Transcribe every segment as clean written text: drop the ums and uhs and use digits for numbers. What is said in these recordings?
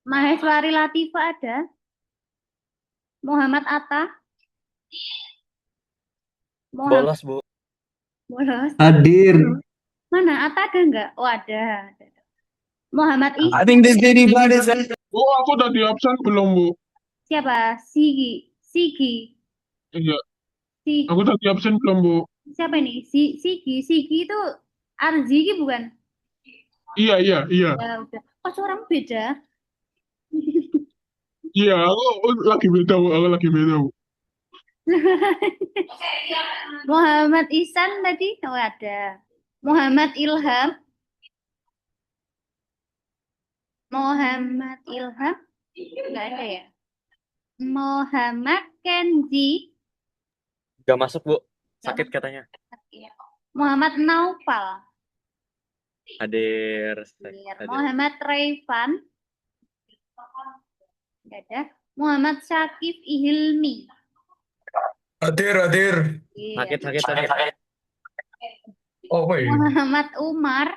Maheswari Latifa ada. Muhammad Atta. Muhammad Bolos, Bu. Bolos. Hadir. Mana Atta ada enggak? Oh ada. Muhammad I Ihsan. think this lady blood is Bu, aku tadi absen belum, Bu? Siapa? Sigi. Sigi. Iya, Si aku tadi absen belum, Bu? siapa ini? Sigi. Sigi itu Arziki bukan? Iya, iya, iya. Ya udah. Kok suaramu beda? Iya, aku lagi beda, Bu. Aku lagi beda, Bu. Muhammad Ihsan tadi? Oh ada. Muhammad Ilham. Muhammad Ilham. Enggak ada ya? Muhammad Kenzi. Gak masuk, Bu. Sakit katanya. Muhammad Naufal. Hadir. Hadir. Muhammad Raifan. Enggak ada. Muhammad Syakif Ihilmi. hadir. Iya. Sakit. Oh, wait. Muhammad Umar.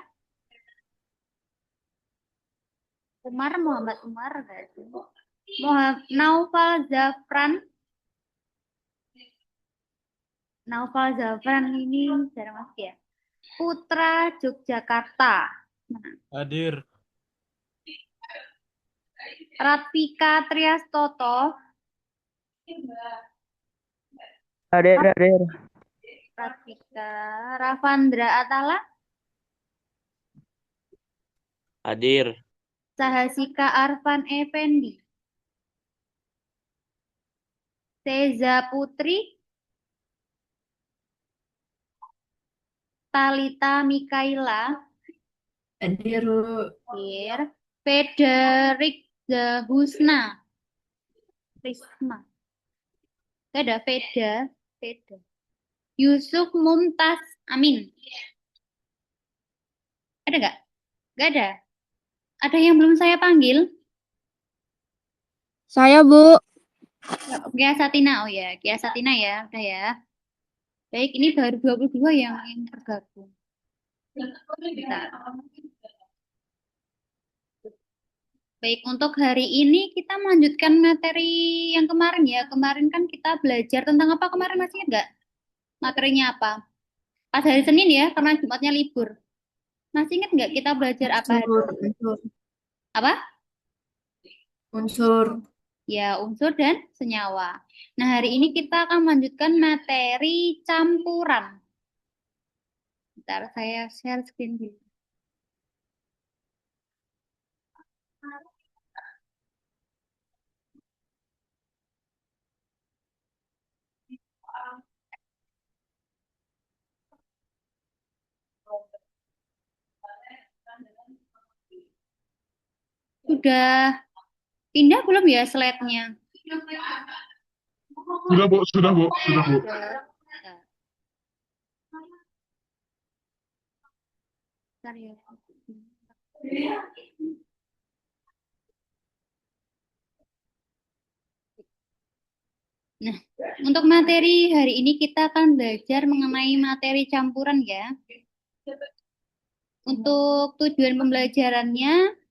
Muhammad Umar enggak ada. Naufal Zafran. Naufal Zafran ini jarang masuk ya. Putra Yogyakarta. Hadir. Ratika Triastoto. Hadir. Ratika. Ravandra Atala. Hadir. Sahasika Arfan Effendi. Teza Putri. Talita Mikaela. Hadir. Hadir. Frederick Zahusna. Risma. Ada Veda. Yusuf Mumtaz Amin. Ada nggak? Nggak ada. Ada yang belum saya panggil? Saya, Bu. Kia Satina, oh ya, Kia Satina ya, udah ya. Baik, ini baru 22 yang tergabung. Bentar. Baik, untuk hari ini kita melanjutkan materi yang kemarin ya. Kemarin kan kita belajar tentang apa kemarin, masih ingat nggak? Materinya apa? Pas hari Senin ya, karena Jumatnya libur. Masih ingat nggak kita belajar apa? Apa? Unsur. Ya, unsur dan senyawa. Nah, hari ini kita akan melanjutkan materi campuran. Bentar, saya share screen dulu. Sudah pindah belum ya slide-nya? Sudah, Bu. Sudah, Bu. Sudah, Bu. Bentar ya. Nah, untuk materi hari ini kita akan belajar mengenai materi campuran ya. Untuk tujuan pembelajarannya,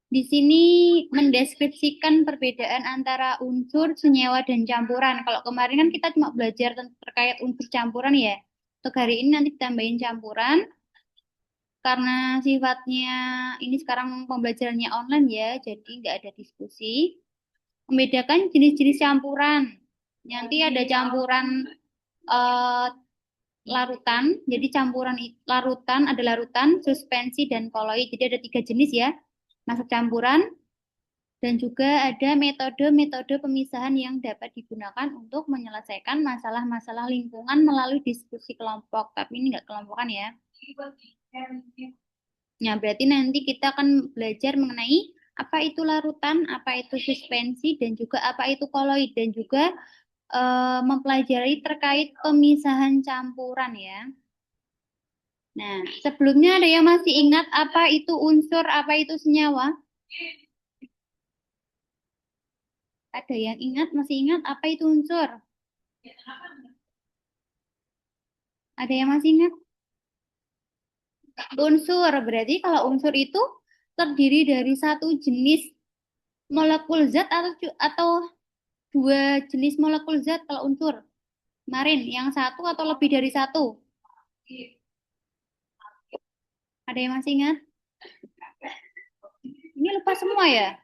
di sini mendeskripsikan perbedaan antara unsur, senyawa, dan campuran. Kalau kemarin kan kita cuma belajar terkait unsur campuran ya. Untuk hari ini nanti ditambahin campuran. Karena sifatnya ini sekarang pembelajarannya online ya, jadi nggak ada diskusi. Membedakan jenis-jenis campuran. Nanti ada campuran larutan. Jadi campuran larutan, ada larutan, suspensi, dan koloid. Jadi ada 3 jenis ya, masa campuran. Dan juga ada metode-metode pemisahan yang dapat digunakan untuk menyelesaikan masalah-masalah lingkungan melalui diskusi kelompok. Tapi ini nggak kelompokan ya. Nah, berarti nanti kita akan belajar mengenai apa itu larutan, apa itu suspensi, dan juga apa itu koloid, dan juga mempelajari terkait pemisahan campuran ya. Nah, sebelumnya ada yang masih ingat apa itu unsur, apa itu senyawa? Ada yang ingat, masih ingat apa itu unsur? Ada yang masih ingat? Unsur, berarti kalau unsur itu terdiri dari satu jenis molekul zat atau dua jenis molekul zat kalau unsur? Kemarin yang satu atau lebih dari satu? Ada yang masih ingat? Ini lupa semua ya?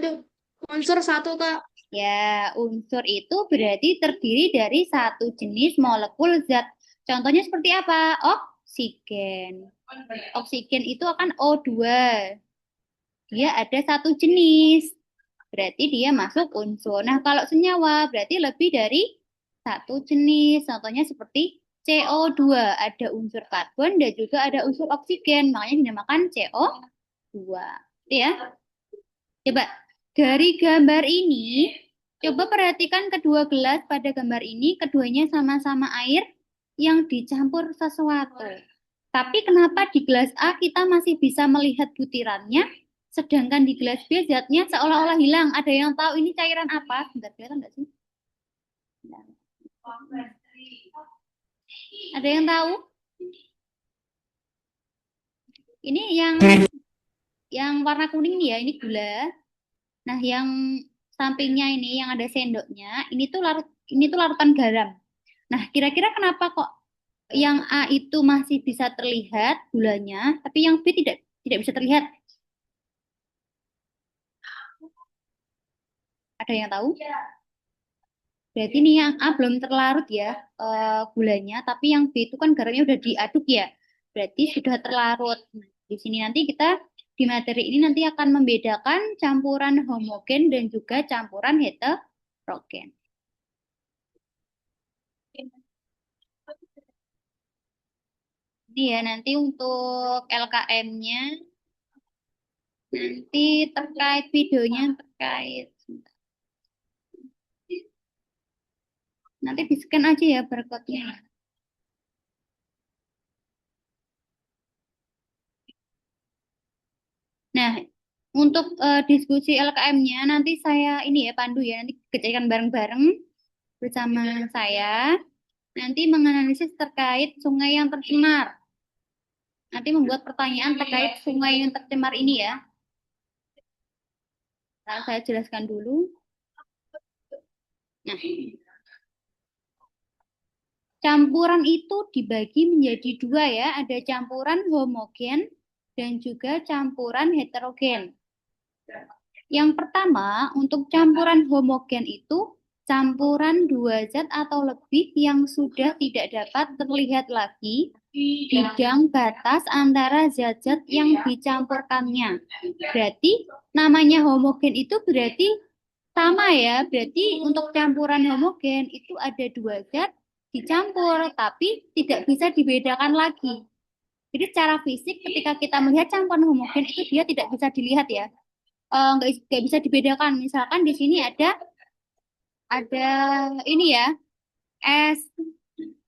Aduh, unsur satu, Kak. Ya, unsur itu berarti terdiri dari satu jenis molekul zat. Contohnya seperti apa? Oksigen. Oksigen itu akan O2. Dia ada satu jenis. Berarti dia masuk unsur. Nah, kalau senyawa berarti lebih dari satu jenis. Contohnya seperti CO2. Ada unsur karbon dan juga ada unsur oksigen. Makanya dinamakan CO2. Itu ya. Coba dari gambar ini, coba perhatikan kedua gelas pada gambar ini. Keduanya sama-sama air yang dicampur sesuatu. Tapi kenapa di gelas A kita masih bisa melihat butirannya, sedangkan di gelas B zatnya seolah-olah hilang. Ada yang tahu ini cairan apa? Bentar, kelihatan nggak sih? Ada yang tahu? Ini yang warna kuning nih ya, ini gula. Nah, yang sampingnya ini yang ada sendoknya, ini tuh larutan garam. Nah, kira-kira kenapa kok yang A itu masih bisa terlihat gulanya, tapi yang B tidak bisa terlihat? Ada yang tahu? Berarti ini yang A belum terlarut ya gulanya, tapi yang B itu kan garamnya udah diaduk ya. Berarti sudah terlarut. Nah, di sini nanti kita di materi ini nanti akan membedakan campuran homogen dan juga campuran heterogen. Ini ya nanti untuk LKM-nya nanti terkait videonya terkait. Nanti di-scan aja ya barcode-nya. Nah, untuk diskusi LKM-nya nanti saya ini ya pandu ya, nanti kerjakan bareng-bareng bersama saya. Nanti menganalisis terkait sungai yang tercemar. Nanti membuat pertanyaan terkait sungai yang tercemar ini ya. Nah, saya jelaskan dulu. Nah, campuran itu dibagi menjadi dua ya, ada campuran homogen dan juga campuran heterogen. Yang pertama, untuk campuran homogen itu campuran dua zat atau lebih yang sudah tidak dapat terlihat lagi bidang batas antara zat-zat yang dicampurkannya. Berarti namanya homogen itu berarti sama ya, berarti untuk campuran homogen itu ada dua zat dicampur, tapi tidak bisa dibedakan lagi. Jadi secara fisik ketika kita melihat campuran homogen itu dia tidak bisa dilihat ya, nggak bisa dibedakan. Misalkan di sini ada ini ya, es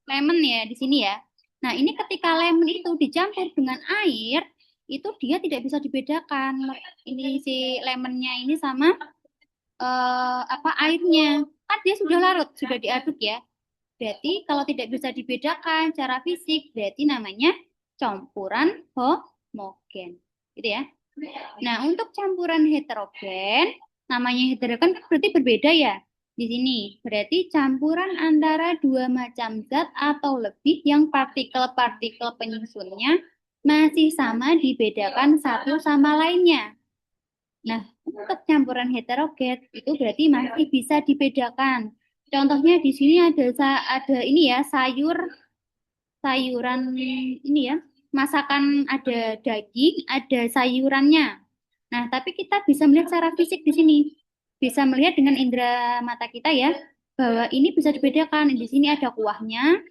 lemon ya di sini ya. Nah ini ketika lemon itu dicampur dengan air, itu dia tidak bisa dibedakan. Ini si lemonnya ini sama apa airnya, kan dia sudah larut, sudah diaduk ya. Berarti kalau tidak bisa dibedakan secara fisik, berarti namanya campuran homogen. Gitu ya. Nah, untuk campuran heterogen, namanya heterogen kan berarti berbeda ya. Di sini berarti campuran antara dua macam zat atau lebih yang partikel-partikel penyusunnya masih sama dibedakan satu sama lainnya. Nah, untuk campuran heterogen itu berarti masih bisa dibedakan. Contohnya di sini ada ini ya sayuran ini ya masakan, ada daging, ada sayurannya. Nah, tapi kita bisa melihat secara fisik di sini, bisa melihat dengan indera mata kita ya bahwa ini bisa dibedakan. Di sini ada kuahnya,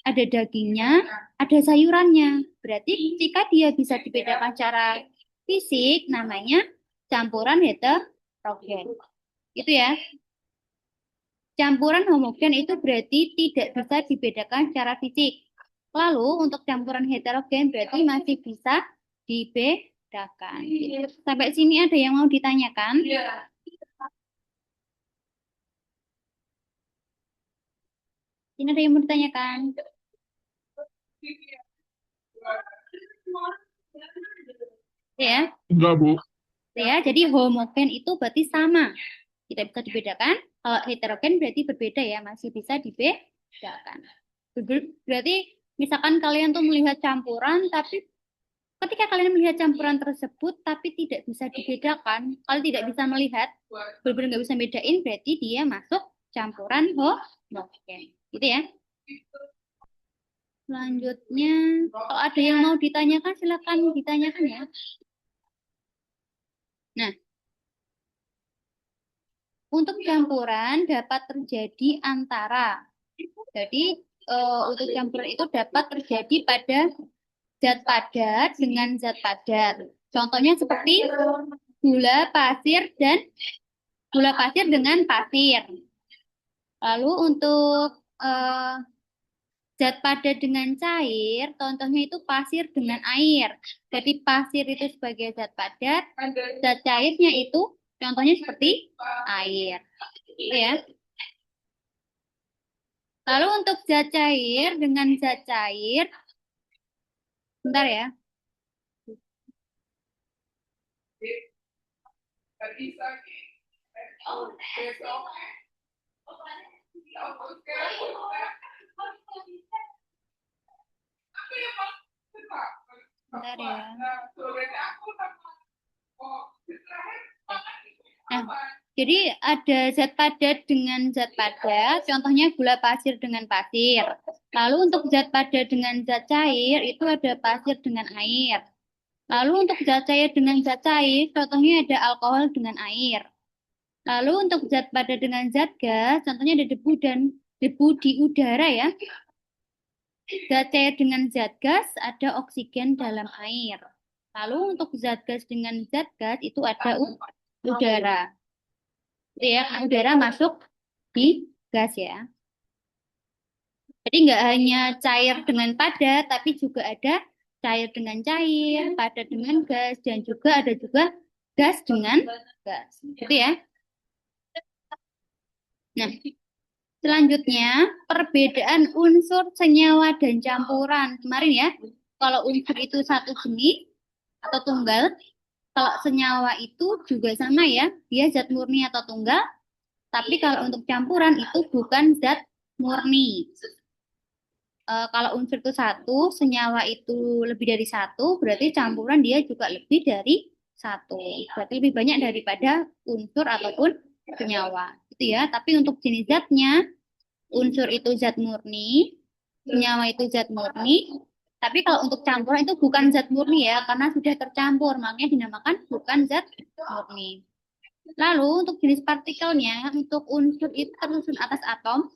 ada dagingnya, ada sayurannya. Berarti jika dia bisa dibedakan secara fisik, namanya campuran heterogen. Itu ya. Campuran homogen itu berarti tidak bisa dibedakan secara fisik. Lalu untuk campuran heterogen berarti masih bisa dibedakan. Sampai sini ada yang mau ditanyakan? Ini ada yang mau ditanyakan? Ya. Enggak, Bu. Ya, jadi homogen itu berarti sama. Tidak bisa dibedakan. Kalau heterogen berarti berbeda ya, masih bisa dibedakan. Berarti misalkan kalian tuh melihat campuran, tapi ketika kalian melihat campuran tersebut, tapi tidak bisa dibedakan, kalau tidak bisa melihat, benar-benar nggak bisa bedain, berarti dia masuk campuran homogen. Gitu ya. Selanjutnya, kalau ada yang mau ditanyakan, silakan ditanyakan ya. Nah, untuk campuran dapat terjadi antara. Jadi, untuk campuran itu dapat terjadi pada zat padat dengan zat padat. Contohnya seperti gula pasir dengan pasir. Lalu untuk zat padat dengan cair, contohnya itu pasir dengan air. Jadi pasir itu sebagai zat padat, zat cairnya itu contohnya seperti air. Ya. Lalu untuk zat cair dengan zat cair, bentar ya. Bentar ya. Nah, jadi ada zat padat dengan zat padat, contohnya gula pasir dengan pasir. Lalu untuk zat padat dengan zat cair, itu ada pasir dengan air. Lalu untuk zat cair dengan zat cair, contohnya ada alkohol dengan air. Lalu untuk zat padat dengan zat gas, contohnya ada debu dan debu di udara ya. Zat cair dengan zat gas, ada oksigen dalam air. Lalu untuk zat gas dengan zat gas, itu ada udara. Itu ya, udara masuk di gas ya. Jadi nggak hanya cair dengan padat, tapi juga ada cair dengan cair, padat dengan gas, dan juga ada juga gas dengan gas. Gitu ya. Nah, selanjutnya perbedaan unsur senyawa dan campuran. Kemarin ya, kalau unsur itu satu jenis atau tunggal, kalau senyawa itu juga sama ya, dia zat murni atau tunggal. Tapi kalau untuk campuran itu bukan zat murni. Kalau unsur itu satu, senyawa itu lebih dari satu, berarti campuran dia juga lebih dari satu. Berarti lebih banyak daripada unsur ataupun senyawa. Gitu ya. Tapi untuk jenis zatnya, unsur itu zat murni, senyawa itu zat murni. Tapi kalau untuk campuran itu bukan zat murni ya, karena sudah tercampur, makanya dinamakan bukan zat murni. Lalu untuk jenis partikelnya, untuk unsur itu tersusun atas atom.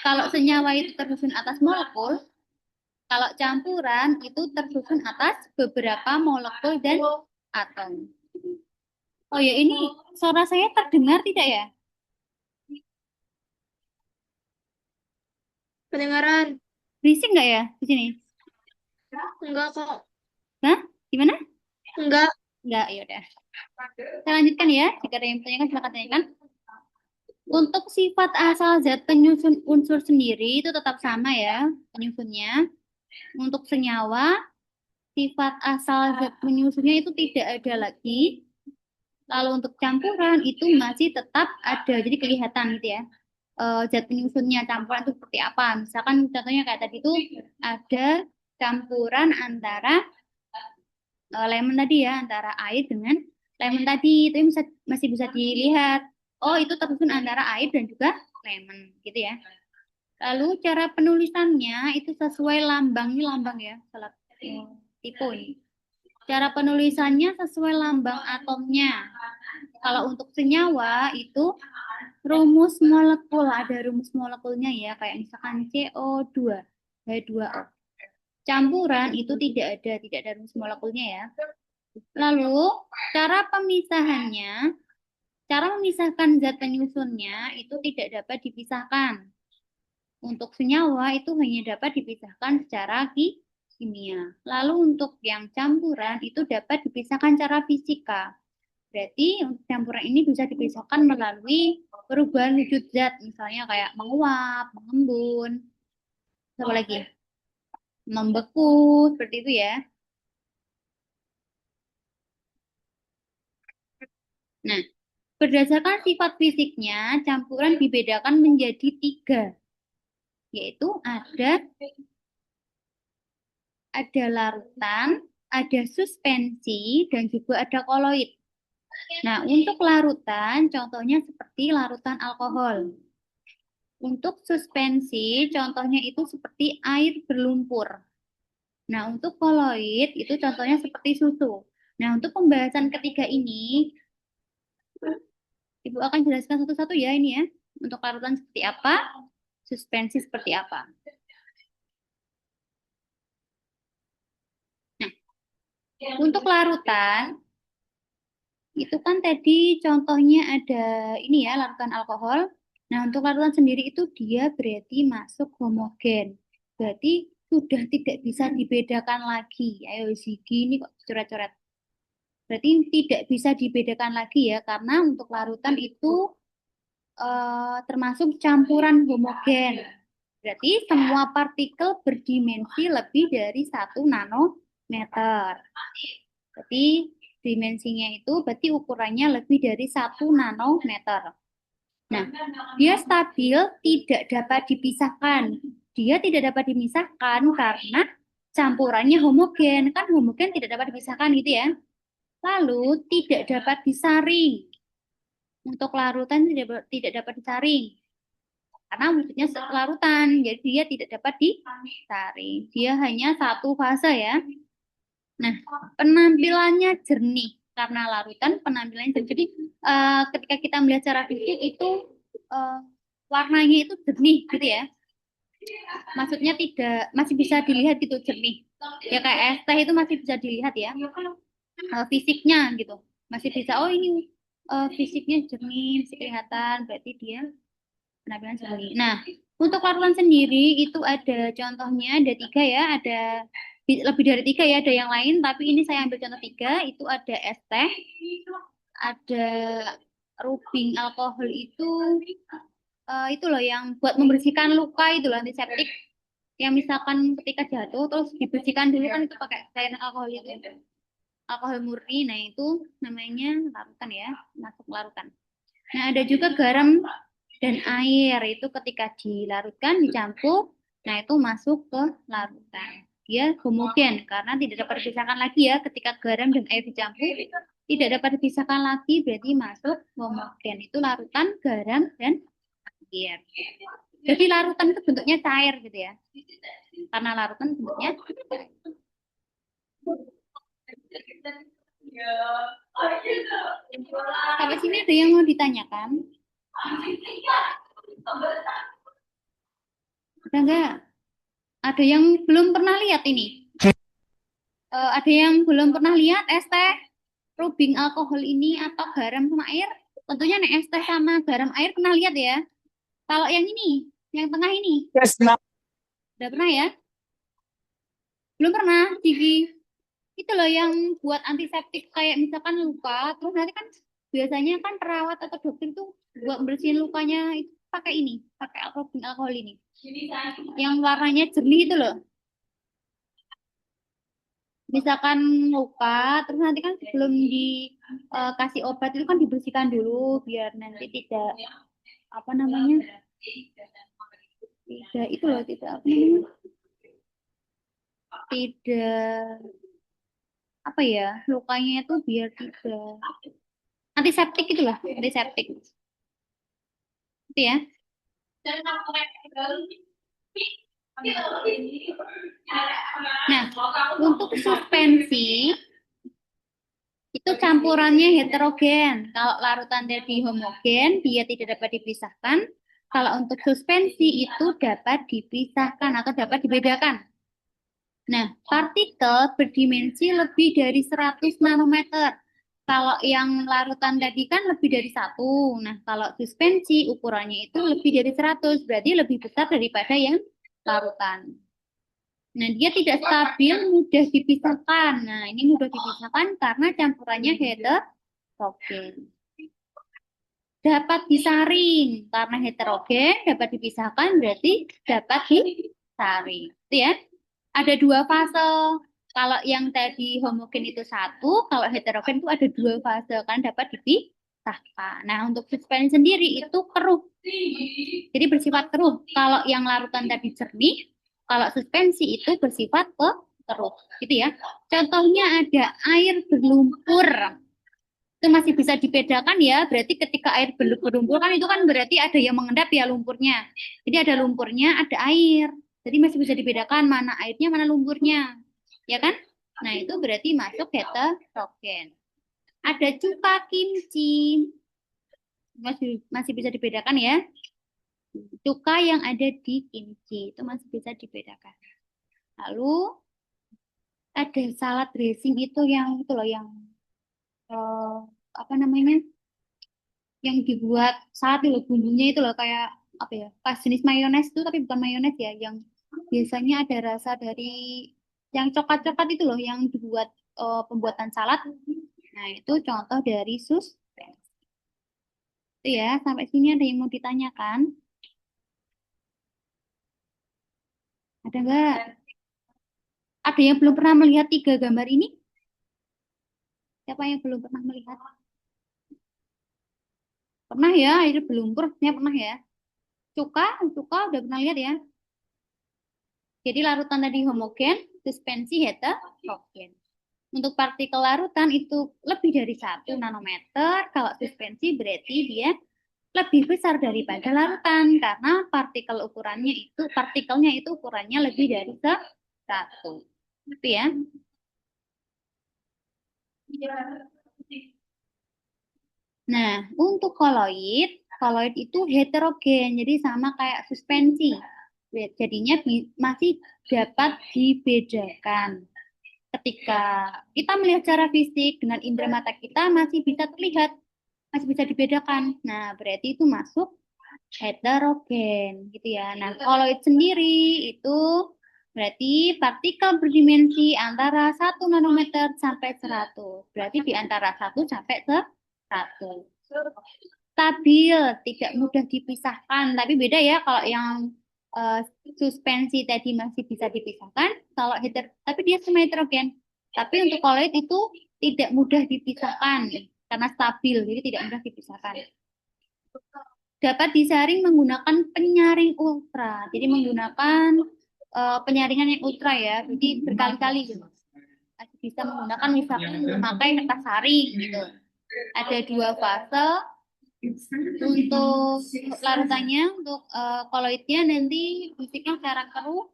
Kalau senyawa itu tersusun atas molekul, kalau campuran itu tersusun atas beberapa molekul dan atom. Oh ya, ini suara saya terdengar tidak ya? Kedengaran? Berisik nggak ya di sini? Enggak kok. Hah? Gimana? Enggak. Enggak, ya udah. Saya lanjutkan ya. Jika ada yang bertanyakan, silakan tanyakan. Untuk sifat asal zat penyusun unsur sendiri itu tetap sama ya penyusunnya. Untuk senyawa, sifat asal zat penyusunnya itu tidak ada lagi. Lalu untuk campuran itu masih tetap ada, jadi kelihatan gitu ya. Zat penyusunnya campuran itu seperti apa? Misalkan contohnya kayak tadi itu ada campuran antara lemon tadi ya, antara air dengan lemon tadi itu masih bisa dilihat. Oh, itu tersusun antara air dan juga lemon gitu ya. Lalu cara penulisannya itu sesuai lambang, ini lambang ya, salah tipe ini. Cara penulisannya sesuai lambang atomnya. Kalau untuk senyawa itu rumus molekul, ada rumus molekulnya ya, kayak misalkan CO2, H2O. Campuran itu tidak ada rumus molekulnya ya. Lalu cara pemisahannya, cara memisahkan zat penyusunnya itu tidak dapat dipisahkan. Untuk senyawa itu hanya dapat dipisahkan secara kimia. Lalu untuk yang campuran itu dapat dipisahkan secara fisika. Berarti untuk campuran ini bisa dipisahkan melalui perubahan wujud zat, misalnya kayak menguap, mengembun, apa lagi? Membeku, seperti itu ya. Nah, berdasarkan sifat fisiknya, campuran dibedakan menjadi 3, yaitu ada larutan, ada suspensi, dan juga ada koloid. Nah, untuk larutan, contohnya seperti larutan alkohol. Untuk suspensi, contohnya itu seperti air berlumpur. Nah, untuk koloid, itu contohnya seperti susu. Nah, untuk pembahasan ketiga ini, Ibu akan jelaskan satu-satu ya ini ya. Untuk larutan seperti apa, suspensi seperti apa. Nah, untuk larutan, itu kan tadi contohnya ada ini ya, larutan alkohol. Nah, untuk larutan sendiri itu dia berarti masuk homogen. Berarti sudah tidak bisa dibedakan lagi. Ayo, Zigi ini kok coret-coret. Berarti tidak bisa dibedakan lagi ya, karena untuk larutan itu termasuk campuran homogen. Berarti semua partikel berdimensi lebih dari 1 nanometer. Berarti dimensinya itu berarti ukurannya lebih dari 1 nanometer. Nah, dia stabil, tidak dapat dipisahkan. Dia tidak dapat dipisahkan karena campurannya homogen. Kan homogen tidak dapat dipisahkan gitu ya. Lalu tidak dapat disaring. Untuk larutan tidak dapat disaring. Karena maksudnya larutan, jadi dia tidak dapat disaring. Dia hanya satu fase ya. Nah, penampilannya jernih. Karena larutan penampilannya jernih. Jadi ketika kita melihat secara fisik itu warnanya itu jernih gitu ya. Maksudnya tidak, masih bisa dilihat gitu jernih. Ya kayak es teh itu masih bisa dilihat ya. Fisiknya gitu. Masih bisa, oh ini fisiknya jernih, masih kelihatan. Berarti dia penampilan jernih. Nah, untuk larutan sendiri itu ada contohnya, ada 3 ya. Ada lebih dari 3 ya, ada yang lain. Tapi ini saya ambil contoh 3. Itu ada es teh, ada rubing alkohol itu loh yang buat membersihkan luka itu loh, antiseptik. Yang misalkan ketika jatuh terus dibersihkan dulu kan itu pakai cairan alkohol itu. Alkohol murni, nah itu namanya larutan ya, masuk larutan. Nah, ada juga garam dan air, itu ketika dilarutkan, dicampur, nah itu masuk ke larutan. Dia homogen, karena tidak dapat dipisahkan lagi ya, ketika garam dan air dicampur, tidak dapat dipisahkan lagi, berarti masuk homogen. Itu larutan, garam, dan air. Jadi larutan itu bentuknya cair gitu ya, karena larutan bentuknya cair. Sampai sini ada yang mau ditanyakan? Ada enggak? Ada yang belum pernah lihat ini? Ada yang belum pernah lihat es teh rubing alkohol ini atau garam sama air? Tentunya nih es teh sama garam air pernah lihat ya? Kalau yang ini, yang tengah ini, Yes, nah. udah pernah ya? Belum pernah, Gigi. Itu loh yang buat antiseptik kayak misalkan luka, terus nanti kan biasanya kan perawat atau dokter tuh buat bersihin lukanya itu pakai ini, pakai alkohol ini. Yang warnanya jernih itu loh. Misalkan luka, terus nanti kan sebelum dikasih obat itu kan dibersihkan dulu biar nanti tidak apa namanya? Tidak itu loh, tidak apa namanya? Tidak apa ya, lukanya itu biar tidak antiseptik itulah, antiseptik. Itu ya. Nah, untuk suspensi itu campurannya heterogen. Kalau larutan tadi homogen, dia tidak dapat dipisahkan. Kalau untuk suspensi itu dapat dipisahkan atau dapat dibedakan. Nah, partikel berdimensi lebih dari 100 nanometer. Kalau yang larutan tadi kan lebih dari 1. Nah, kalau suspensi ukurannya itu lebih dari 100. Berarti lebih besar daripada yang larutan. Nah, dia tidak stabil, mudah dipisahkan. Nah, ini mudah dipisahkan karena campurannya heterogen. Dapat disaring. Karena heterogen, dapat dipisahkan, berarti dapat disaring. Itu ya. Ada 2 fase. Kalau yang tadi homogen itu 1, kalau heterogen itu ada 2 fase, kan dapat dipisahkan. dipisahkan. Nah, untuk suspensi sendiri itu keruh. Jadi bersifat keruh. Kalau yang larutan tadi jernih, kalau suspensi itu bersifat keruh. Gitu ya. Contohnya ada air berlumpur. Itu masih bisa dibedakan ya. Berarti ketika air berlumpur kan itu kan berarti ada yang mengendap ya lumpurnya. Jadi ada lumpurnya, ada air. Jadi masih bisa dibedakan mana airnya, mana lumpurnya. Ya kan? Nah, itu berarti masuk heterogen. Ada cuka kimchi. Masih bisa dibedakan ya. Cuka yang ada di kimchi itu masih bisa dibedakan. Lalu ada salad dressing itu yang itu loh yang apa namanya? Yang dibuat salad itu loh bumbunya itu loh kayak apa ya? Pas jenis mayones itu tapi bukan mayones ya, yang biasanya ada rasa dari yang coklat-coklat itu loh yang dibuat pembuatan salad. Nah, itu contoh dari suspensi. Itu ya, sampai sini ada yang mau ditanyakan? Ada nggak? Ada yang belum pernah melihat 3 gambar ini? Siapa yang belum pernah melihat? Pernah ya, air berlumpurnya pernah ya. Cuka udah pernah lihat ya. Jadi larutan tadi homogen, suspensi heterogen. Untuk partikel larutan itu lebih dari 1 nanometer. Kalau suspensi berarti dia lebih besar daripada larutan karena partikelnya itu ukurannya lebih dari 1. Itu ya. Nah, untuk koloid itu heterogen, jadi sama kayak suspensi. Jadinya masih dapat dibedakan. Ketika kita melihat secara fisik dengan indera mata kita masih bisa terlihat, masih bisa dibedakan. Nah, berarti itu masuk heterogen, gitu ya. Nah, koloid sendiri itu berarti partikel berdimensi antara 1 nanometer sampai 100. Berarti di antara 1 sampai 100. Stabil, tidak mudah dipisahkan. Tapi beda ya kalau yang suspensi tadi masih bisa dipisahkan. Kalau tapi dia sama heterogen. Tapi untuk koloid itu tidak mudah dipisahkan karena stabil, jadi tidak mudah dipisahkan. Dapat disaring menggunakan penyaring ultra. Jadi menggunakan penyaringan yang ultra ya. Jadi berkali-kali gitu. Bisa menggunakan misalkan memakai kertas saring gitu. Ada 2 fase untuk larutannya, untuk koloidnya nanti fisiknya secara keruh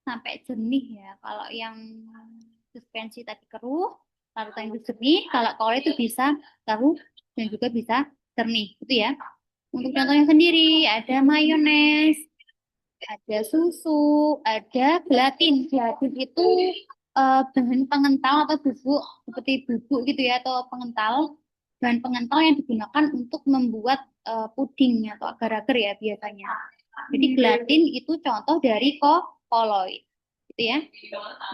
sampai jernih ya. Kalau yang suspensi tadi keruh, larutan itu jernih. Kalau koloid itu bisa keruh dan juga bisa jernih, gitu ya. Untuk contohnya sendiri ada mayones, ada susu, ada gelatin. Gelatin itu bahan pengental atau bubuk seperti bubuk gitu ya, atau pengental, bahan pengental yang digunakan untuk membuat puding atau agar-agar ya biasanya. Jadi gelatin itu contoh dari koloid, gitu ya.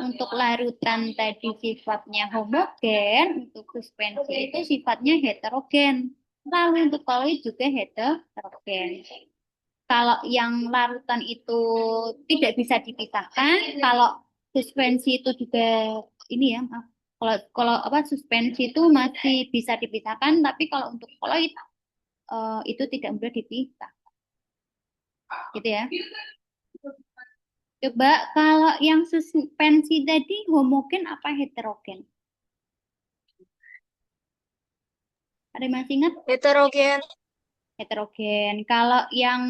Untuk larutan tadi sifatnya homogen, untuk suspensi itu sifatnya heterogen. Lalu untuk koloid juga heterogen. Kalau yang larutan itu tidak bisa dipisahkan, kalau suspensi itu juga ini ya, maaf. Kalau apa suspensi itu masih bisa dipisahkan, tapi kalau untuk koloid itu tidak mudah dipisah. Gitu ya. Coba kalau yang suspensi tadi homogen apa heterogen? Ada yang masih ingat? Heterogen. Heterogen. Kalau yang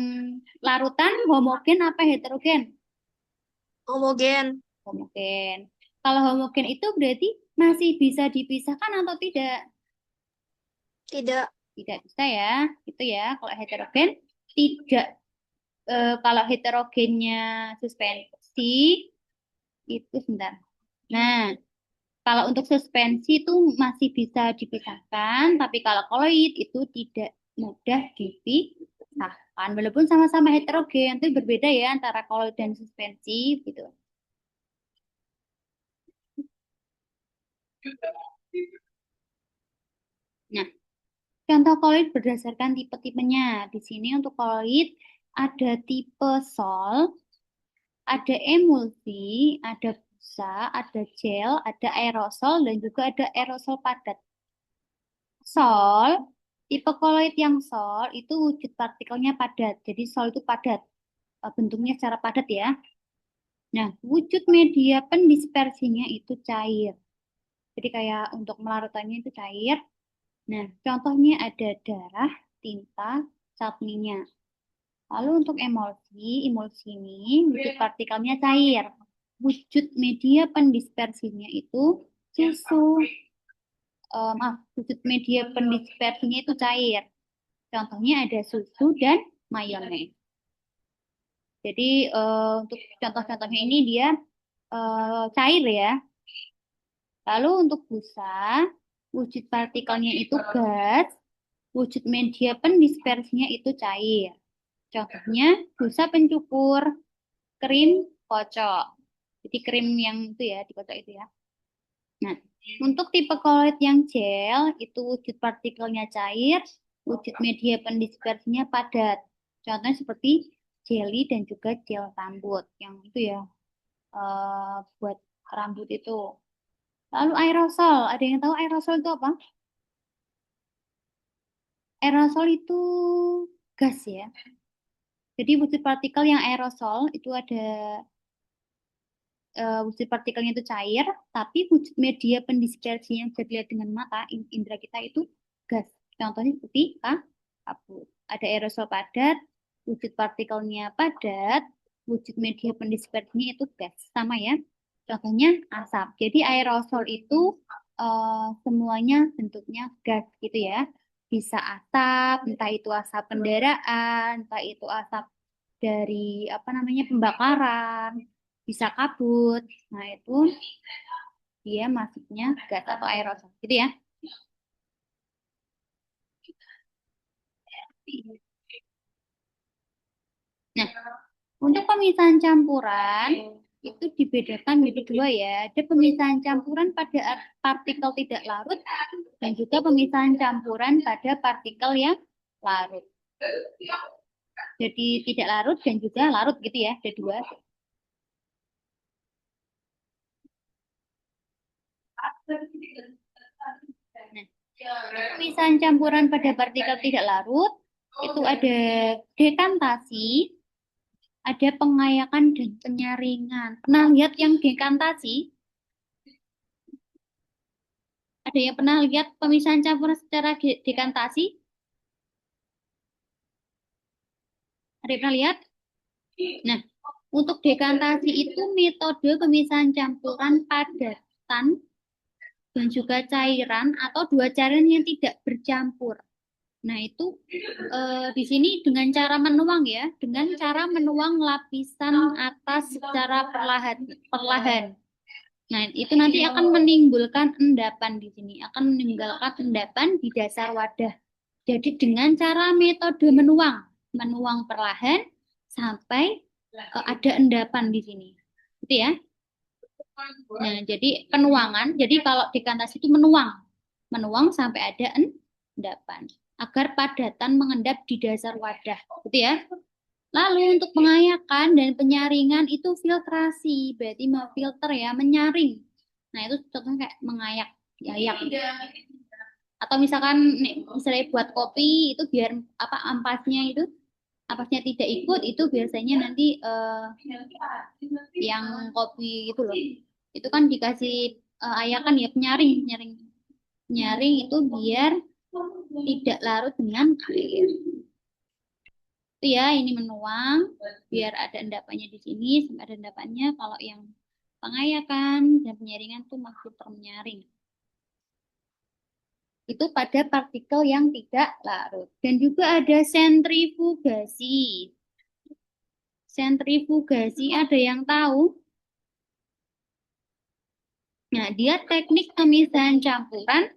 larutan homogen apa heterogen? Homogen. Homogen. Kalau homogen itu berarti masih bisa dipisahkan atau tidak? Tidak. Tidak bisa ya. Itu ya. Kalau heterogen tidak. Kalau heterogennya suspensi itu sebentar. Nah, kalau untuk suspensi itu masih bisa dipisahkan, tapi kalau koloid itu tidak mudah dipisahkan. Walaupun sama-sama heterogen, itu berbeda ya antara koloid dan suspensi gitu. Nah, contoh koloid berdasarkan tipe-tipenya. Di sini untuk koloid ada tipe sol, ada emulsi, ada busa, ada gel, ada aerosol, dan juga ada aerosol padat. Sol, tipe koloid yang sol itu wujud partikelnya padat. Jadi sol itu padat, bentuknya secara padat ya. Nah, wujud media pendispersinya itu cair. Jadi kayak untuk melarutannya itu cair. Nah, contohnya ada darah, tinta, zat minyak. Lalu untuk emulsi, emulsi ini wujud partikelnya cair. Wujud media pendispersinya itu susu. Wujud media pendispersinya itu cair. Contohnya ada susu dan mayones. Jadi untuk contoh-contohnya ini dia cair ya. Lalu untuk busa, wujud partikelnya itu gas, wujud media pendispersinya itu cair. Contohnya busa pencukur, krim kocok. Jadi krim yang itu ya, dikocok itu ya. Nah, untuk tipe koloid yang gel, itu wujud partikelnya cair, wujud media pendispersinya padat. Contohnya seperti jelly dan juga gel rambut. Yang itu ya, buat rambut itu. Lalu aerosol, ada yang tahu aerosol itu apa? Aerosol itu gas ya. Jadi wujud partikel yang aerosol itu ada wujud partikelnya itu cair, tapi wujud media pendispersinya yang bisa dilihat dengan mata, indera kita itu gas. Contohnya seperti kabut. Ada aerosol padat, wujud partikelnya padat, wujud media pendispersinya itu gas. Sama ya. Contohnya asap. Jadi aerosol itu semuanya bentuknya gas gitu ya. Bisa asap, entah itu asap kendaraan, entah itu asap dari apa namanya pembakaran, bisa kabut. Nah, itu dia masuknya gas atau aerosol gitu ya. Nah, untuk pemisahan campuran itu dibedakan menjadi dua ya. Ada pemisahan campuran pada partikel tidak larut dan juga pemisahan campuran pada partikel yang larut. Jadi tidak larut dan juga larut gitu ya, ada dua. Nah, pemisahan campuran pada partikel tidak larut itu ada dekantasi, ada pengayakan dan penyaringan. Pernah lihat yang dekantasi? Ada yang pernah lihat pemisahan campuran secara dekantasi? Ada yang pernah lihat? Nah, untuk dekantasi itu metode pemisahan campuran padatan dan juga cairan atau dua cairan yang tidak bercampur. Nah, itu di sini dengan cara menuang ya, dengan cara menuang lapisan atas secara perlahan. Nah, itu nanti akan menimbulkan endapan di sini, akan menimbulkan endapan di dasar wadah. Jadi dengan cara metode menuang perlahan sampai ada endapan di sini. Gitu ya. Nah, jadi penuangan, jadi kalau dekantasi itu menuang sampai ada endapan agar padatan mengendap di dasar wadah, gitu ya. Lalu untuk pengayakan dan penyaringan itu filtrasi, berarti memfilter ya, menyaring. Nah, itu contohnya kayak mengayak, diayak. Atau misalkan misalnya buat kopi itu biar apa ampasnya tidak ikut, itu biasanya nanti yang kopi itu loh. Itu kan dikasih ayakan ya penyaring itu biar tidak larut dengan air. Itu ya, ini menuang biar ada endapannya di sini, sampai ada endapannya. Kalau yang pengayakan dan penyaringan itu masih menyaring. Itu pada partikel yang tidak larut. Dan juga ada sentrifugasi. Sentrifugasi ada yang tahu? Nah, dia teknik pemisahan campuran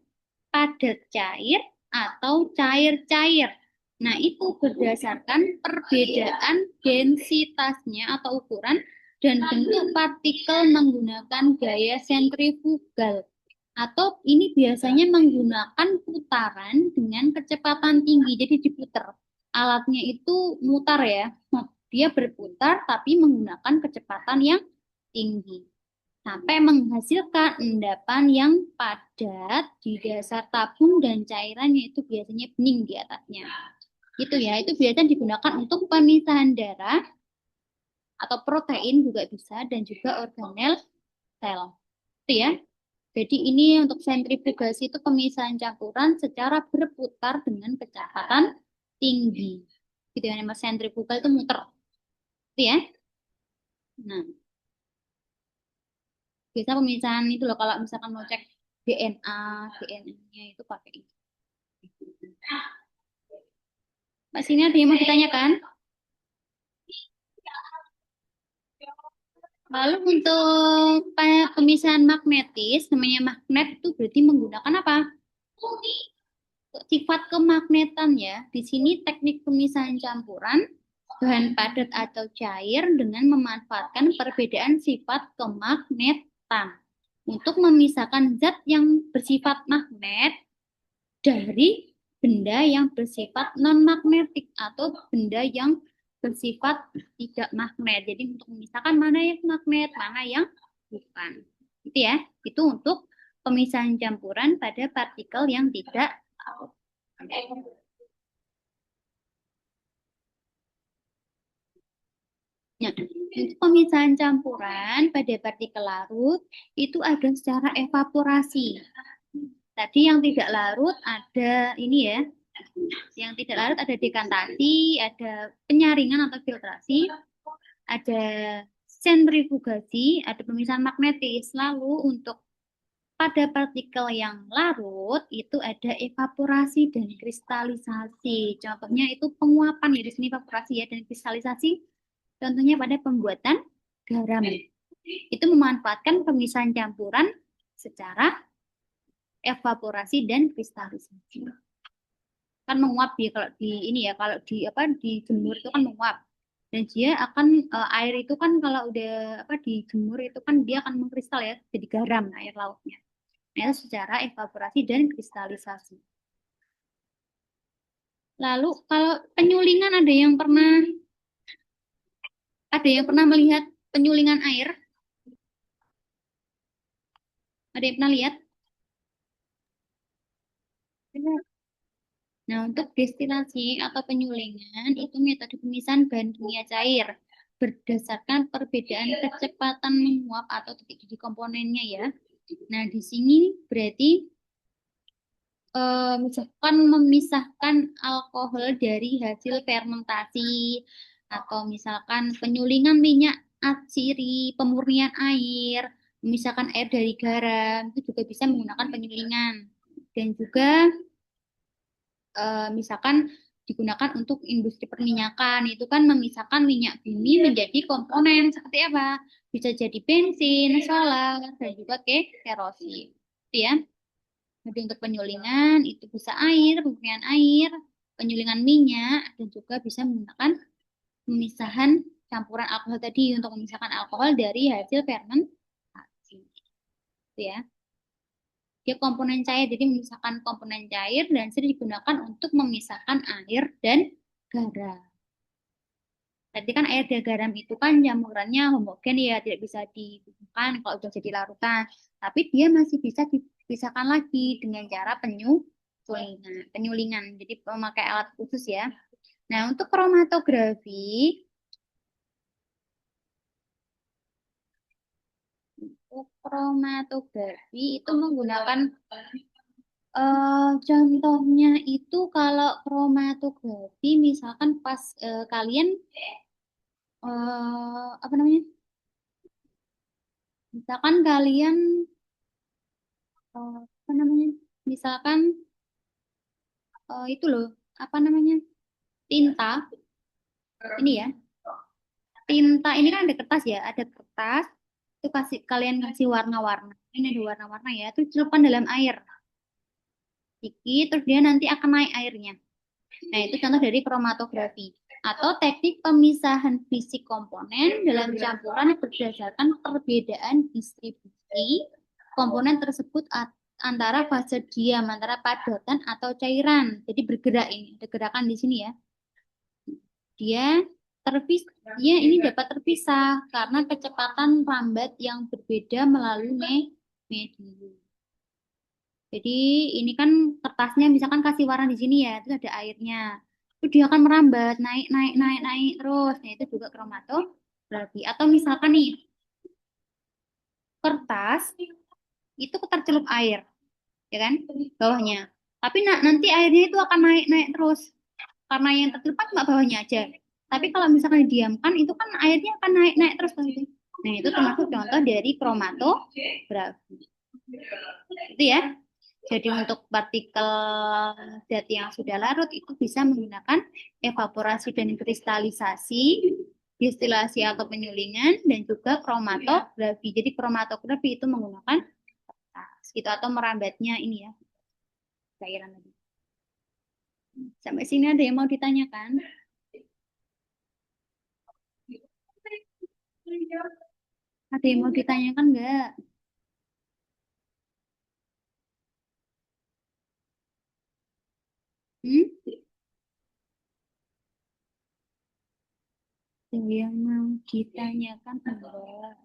padat cair atau cair-cair. Nah, itu berdasarkan perbedaan densitasnya atau ukuran dan bentuk partikel menggunakan gaya sentrifugal. Atau ini biasanya menggunakan putaran dengan kecepatan tinggi. Jadi diputar. Alatnya itu mutar ya. Dia berputar tapi menggunakan kecepatan yang tinggi. sampai menghasilkan endapan yang padat di dasar tabung dan cairannya itu biasanya bening di atasnya. Gitu ya, itu biasanya digunakan untuk pemisahan darah atau protein juga bisa dan juga organel sel. Itu ya. Jadi ini untuk sentrifugasi itu pemisahan campuran secara berputar dengan kecepatan tinggi. Gitu ya, nama sentrifugal itu muter. Itu ya. Nah, biasa pemisahan itu loh kalau misalkan mau cek DNA, DNA-nya itu pakai itu. Mbak sini ada yang mau ditanyakan? Lalu untuk pemisahan magnetis, namanya magnet itu berarti menggunakan apa? Sifat kemagnetan ya. Di sini teknik pemisahan campuran bahan padat atau cair dengan memanfaatkan perbedaan sifat kemagnetan untuk memisahkan zat yang bersifat magnet dari benda yang bersifat non-magnetik atau benda yang bersifat tidak magnet. Jadi untuk memisahkan mana yang magnet, mana yang bukan. Itu ya. Itu untuk pemisahan campuran pada partikel yang tidak larut. Nah, untuk pemisahan campuran pada partikel larut itu ada secara evaporasi. Tadi yang tidak larut ada ini ya. Yang tidak larut ada dekantasi, ada penyaringan atau filtrasi, ada sentrifugasi, ada pemisahan magnetis. Lalu untuk pada partikel yang larut itu ada evaporasi dan kristalisasi. Contohnya itu penguapan ya di sini evaporasi ya dan kristalisasi. Contohnya pada pembuatan garam. Itu memanfaatkan pemisahan campuran secara evaporasi dan kristalisasi. Kan menguap ya kalau di ini ya kalau di apa dijemur itu kan menguap. Dan dia akan air itu kan kalau udah apa dijemur itu kan dia akan mengkristal ya jadi garam air lautnya. Nah, itu secara evaporasi dan kristalisasi. Lalu kalau penyulingan ada yang pernah melihat penyulingan air? Ada yang pernah lihat? Nah, untuk destilasi atau penyulingan itu metode pemisahan bahan kimia cair berdasarkan perbedaan kecepatan menguap atau titik didih komponennya ya. Nah, di sini berarti misalkan memisahkan alkohol dari hasil fermentasi atau misalkan penyulingan minyak atsiri, pemurnian air, memisahkan air dari garam itu juga bisa menggunakan penyulingan. Dan juga misalkan digunakan untuk industri perminyakan itu kan memisahkan minyak bumi menjadi komponen seperti apa? Bisa jadi bensin, solar, dan juga kerosin. Itu ya. Jadi untuk penyulingan itu bisa air, pemurnian air, penyulingan minyak, dan juga bisa menggunakan pemisahan campuran alkohol tadi untuk memisahkan alkohol dari hasil fermentasi. Itu ya. Dia komponen cair, jadi memisahkan komponen cair dan sering digunakan untuk memisahkan air dan garam. Tadi kan air dan garam itu kan campurannya homogen ya, tidak bisa dihubungkan kalau sudah jadi larutan. Tapi dia masih bisa dipisahkan lagi dengan cara penyulingan. Jadi memakai alat khusus ya. Nah, untuk kromatografi itu menggunakan contohnya itu kalau kromatografi misalkan pas kalian apa namanya? Misalkan kalian apa namanya? Misalkan itu loh, apa namanya? Tinta. Ini ya. Tinta ini kan ada kertas ya, ada kertas. Itu kalian kasih warna-warna. Ini ada warna-warna ya, itu celupkan dalam air. Sedikit, terus dia nanti akan naik airnya. Nah, itu contoh dari kromatografi atau teknik pemisahan fisik komponen dalam campuran berdasarkan perbedaan distribusi komponen tersebut antara fase diam, antara padatan atau cairan. Jadi bergerak ini, ada gerakan di sini ya. Dia Ya, ini dapat terpisah karena kecepatan rambat yang berbeda melalui medium. Jadi ini kan kertasnya misalkan kasih warna di sini ya, itu ada airnya. Itu dia akan merambat naik naik naik naik terus. Nah, itu juga kromatografi. Atau misalkan nih kertas itu tercelup air, ya kan? Bawahnya. Tapi nanti airnya itu akan naik naik terus. Karena yang tercelup kan cuma bawahnya aja. Tapi kalau misalkan didiamkan itu kan airnya akan naik naik terus nanti. Nah, itu termasuk contoh dari kromatografi. Itu ya. Jadi untuk partikel zat yang sudah larut itu bisa menggunakan evaporasi dan kristalisasi, distilasi atau penyulingan, dan juga kromatografi. Jadi kromatografi itu menggunakan kertas gitu atau merambatnya ini ya cairan tadi. Sampai sini ada yang mau ditanyakan? Ada yang mau ditanyakan nggak? Hmm? Ada yang mau ditanyakan enggak?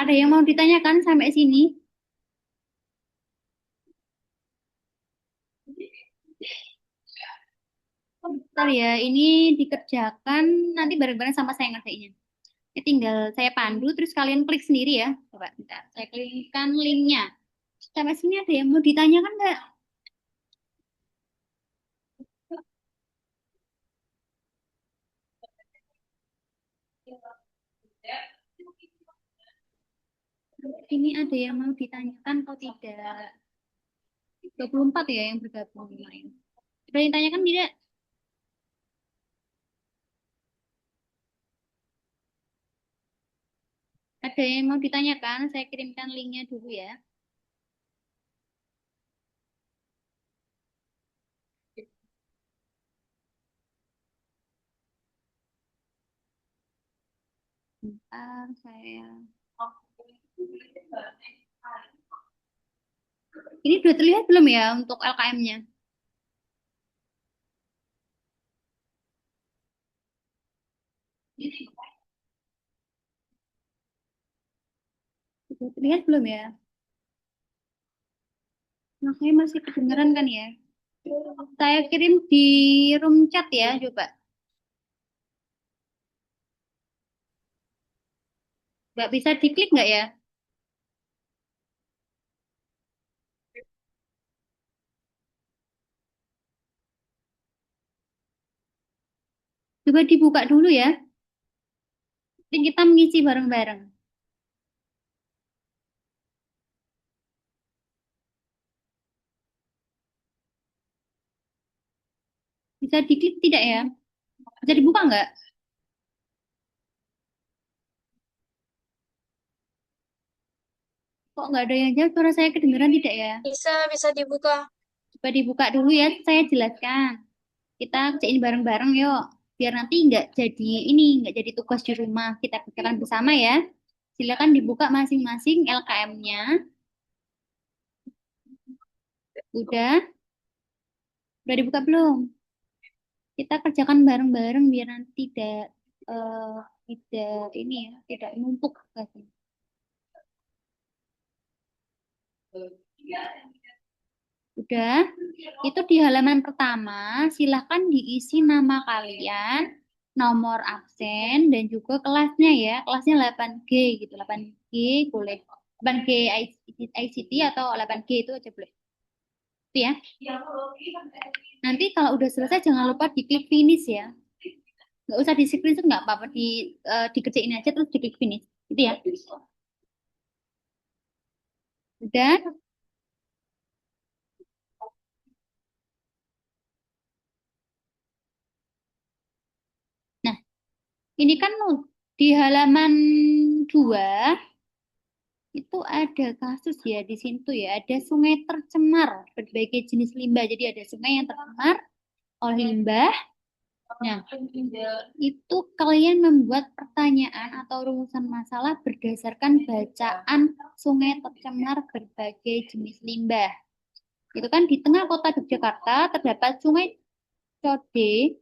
Ada yang mau ditanyakan sampai sini? Bentar ya, ini dikerjakan nanti bareng-bareng sama saya ngerjainnya. Ini tinggal saya pandu, terus kalian klik sendiri ya. Coba, bentar. Saya klikkan linknya. Sampai sini ada yang mau ditanyakan nggak? Ini ada yang mau ditanyakan atau tidak? 24 ya yang bergabung lumayan. Sudah ditanyakan tidak? Ada yang mau ditanyakan? Saya kirimkan linknya dulu ya. Bentar, saya... Ini sudah terlihat belum ya untuk LKM-nya? Sudah terlihat belum ya? Makanya masih kedengeran kan ya? Saya kirim di room chat ya, coba. Nggak bisa diklik nggak ya? Coba dibuka dulu ya. Nanti kita mengisi bareng-bareng. Bisa diklik tidak ya? Bisa dibuka nggak? Kok nggak ada yang jawab? Suara saya kedengeran tidak ya? Bisa dibuka. Coba dibuka dulu ya, saya jelaskan. Kita kerjain bareng-bareng yuk. Biar nanti nggak jadi ini, nggak jadi tugas di rumah. Kita kerjakan bersama ya. Silakan dibuka masing-masing LKM-nya. Udah? Udah dibuka belum? Kita kerjakan bareng-bareng biar nanti eh, tidak ini ya, tidak numpuk tugasnya. Udah, itu di halaman pertama, silahkan diisi nama kalian, nomor absen, dan juga kelasnya ya. Kelasnya 8G gitu, 8G boleh. 8G ICT atau 8G itu aja boleh. Itu ya. Nanti kalau udah selesai jangan lupa diklik finish ya. Nggak usah di screenshot, nggak apa-apa, dikerjain aja terus diklik finish. Itu ya. Udah. Nah, ini kan di halaman 2 itu ada kasus ya di situ ya. Ada sungai tercemar berbagai jenis limbah. Jadi ada sungai yang tercemar oleh limbah. Nah, itu kalian membuat pertanyaan atau rumusan masalah berdasarkan bacaan sungai tercemar berbagai jenis limbah. Itu kan di tengah kota Yogyakarta terdapat sungai kode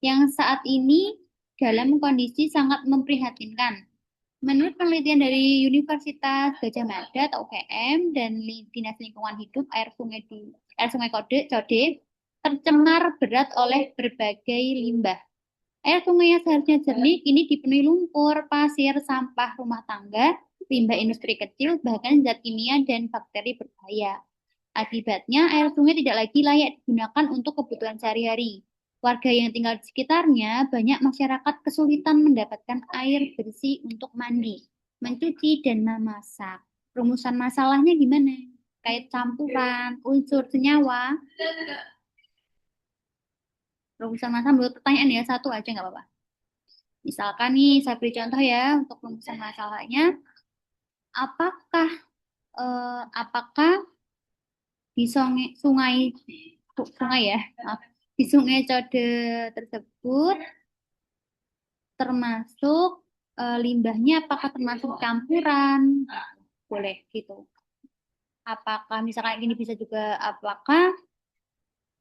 yang saat ini dalam kondisi sangat memprihatinkan. Menurut penelitian dari Universitas Gajah Mada atau UGM dan Dinas Lingkungan Hidup, air sungai Code tercemar berat oleh berbagai limbah. Air sungai yang seharusnya jernih kini dipenuhi lumpur, pasir, sampah rumah tangga, limbah industri kecil, bahkan zat kimia dan bakteri berbahaya. Akibatnya, air sungai tidak lagi layak digunakan untuk kebutuhan sehari-hari. Warga yang tinggal di sekitarnya, banyak masyarakat kesulitan mendapatkan air bersih untuk mandi, mencuci, dan memasak. Rumusan masalahnya gimana? Kait campuran, unsur senyawa. Rumusan masalah menurut pertanyaan ya, satu aja nggak apa-apa. Misalkan nih, saya beri contoh ya untuk rumusan masalahnya. Apakah di sungai ya, maaf, di sungai Code tersebut termasuk limbahnya apakah termasuk campuran? Boleh gitu. Apakah misalkan gini bisa juga apakah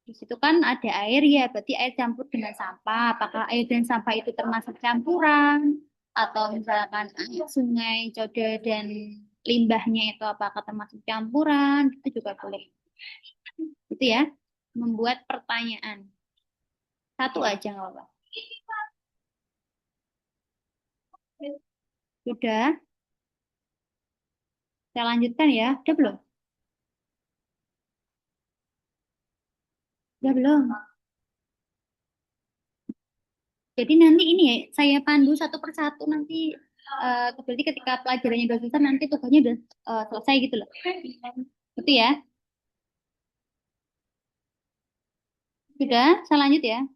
di situ kan ada air ya, berarti air campur dengan sampah. Apakah air dan sampah itu termasuk campuran? Atau misalkan sungai Code dan limbahnya itu apakah termasuk campuran? Itu juga boleh. Itu ya, membuat pertanyaan. Satu aja nggak apa-apa. Sudah? Saya lanjutkan ya. Udah belum? Udah belum? Jadi nanti ini ya, saya pandu satu persatu nanti. Berarti ketika pelajarannya udah selesai, nanti tugasnya udah selesai gitu loh. Itu ya. Sudah, saya lanjut ya.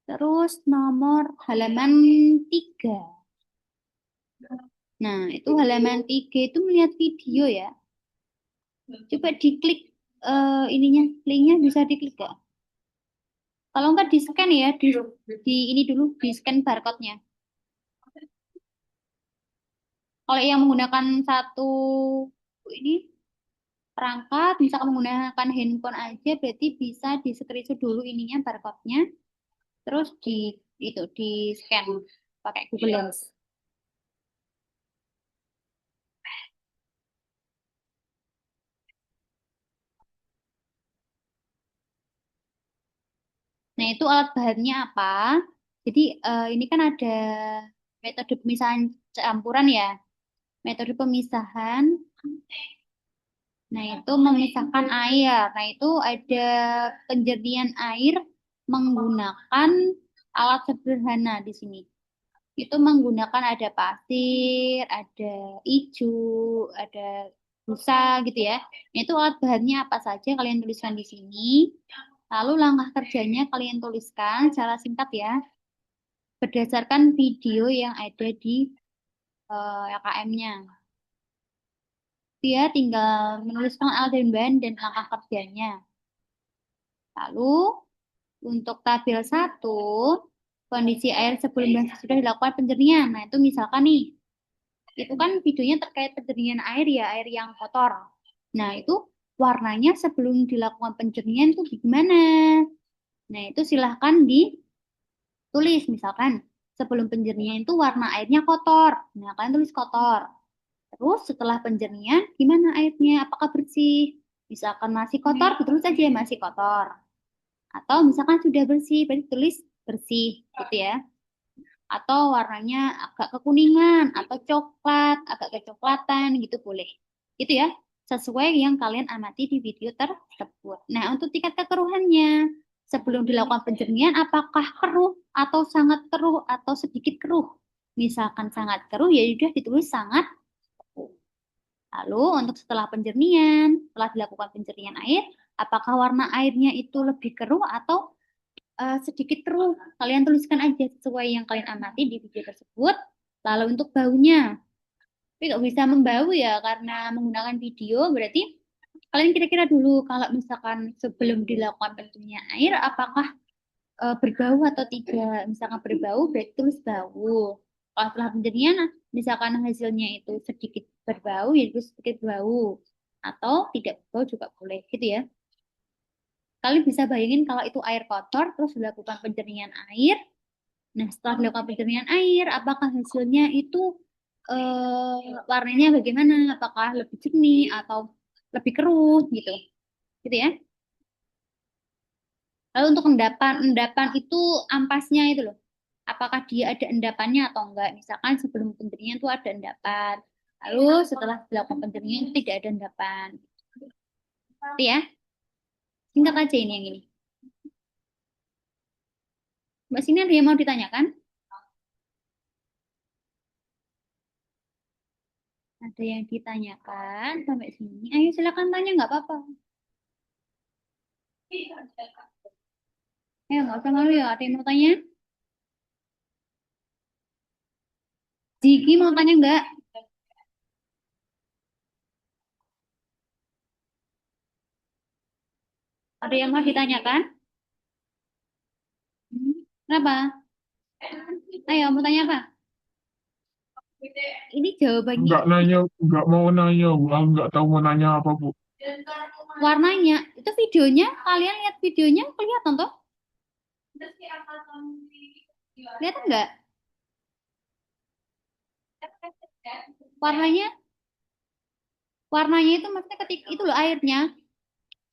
Terus nomor halaman 3. Nah, itu halaman 3 itu melihat video ya. Coba diklik ininya, linknya bisa diklik gak? Kalau enggak di scan ya, di ini dulu, di scan barcode-nya. Kalau yang menggunakan satu ini perangkat, misalkan menggunakan handphone aja, berarti bisa di screenshot dulu ininya barcode-nya, terus di scan pakai Google Lens. Nah, itu alat bahannya apa? Jadi ini kan ada metode pemisahan campuran ya. Metode pemisahan. Nah, itu memisahkan air. Nah, itu ada penjernihan air menggunakan alat sederhana di sini. Itu menggunakan ada pasir, ada ijo, ada busa gitu ya. Nah, itu alat bahannya apa saja kalian tuliskan di sini. Lalu langkah kerjanya kalian tuliskan secara singkat ya. Berdasarkan video yang ada di LKM-nya. Dia tinggal menuliskan alat dan bahan dan langkah kerjanya. Lalu untuk tabel 1, kondisi air sebelum dan sesudah dilakukan penjernihan. Nah, itu misalkan nih, itu kan videonya terkait penjernihan air ya, air yang kotor. Nah, itu warnanya sebelum dilakukan penjernihan itu gimana? Nah, itu silahkan ditulis. Misalkan, sebelum penjernihan itu warna airnya kotor. Nah, kalian tulis kotor. Terus setelah penjernihan, gimana airnya? Apakah bersih? Misalkan masih kotor, ditulis aja masih kotor. Atau misalkan sudah bersih, berarti tulis bersih, gitu ya. Atau warnanya agak kekuningan, atau coklat, agak kecoklatan, gitu boleh. Gitu ya, sesuai yang kalian amati di video tersebut. Nah, untuk tingkat kekeruhannya, sebelum dilakukan penjernihan, apakah keruh, atau sangat keruh, atau sedikit keruh? Misalkan sangat keruh, ya sudah ditulis sangat. Lalu untuk setelah penjernihan, setelah dilakukan penjernihan air, apakah warna airnya itu lebih keruh atau sedikit keruh? Kalian tuliskan aja sesuai yang kalian amati di video tersebut. Lalu untuk baunya, tapi nggak bisa membau ya karena menggunakan video, berarti kalian kira-kira dulu kalau misalkan sebelum dilakukan penjernihan air, apakah berbau atau tidak? Misalkan berbau, berarti tulis bau. Kalau setelah penjernihan, misalkan hasilnya itu sedikit berbau, ya itu sedikit bau. Atau tidak berbau juga boleh, gitu ya. Kalian bisa bayangin kalau itu air kotor, terus dilakukan penjernihan air. Nah, setelah dilakukan penjernihan air, apakah hasilnya itu warnanya bagaimana? Apakah lebih jernih atau lebih keruh gitu, gitu ya? Lalu untuk endapan, endapan itu ampasnya itu loh. Apakah dia ada endapannya atau enggak? Misalkan sebelum penjernihan itu ada endapan. Lalu setelah dilakukan penjernihan itu tidak ada endapan. Itu ya. Singkat aja ini yang ini. Mbak sini ada yang mau ditanyakan? Ada yang ditanyakan sampai sini? Ayo silakan tanya, nggak apa-apa. Ayo nggak usah malu ya. Ada yang mau tanya? Jiki mau tanya nggak? Ada yang mau ditanyakan? Kenapa? Ayo mau tanya apa? Ini jawabannya Nggak nanya, nggak mau nanya, Bu. Aku nggak tahu mau nanya apa, Bu. warnanya. Itu videonya, kalian lihat videonya kelihatan toh? Kelihatan nggak? Warnanya, warnanya itu maksudnya ketika itu loh airnya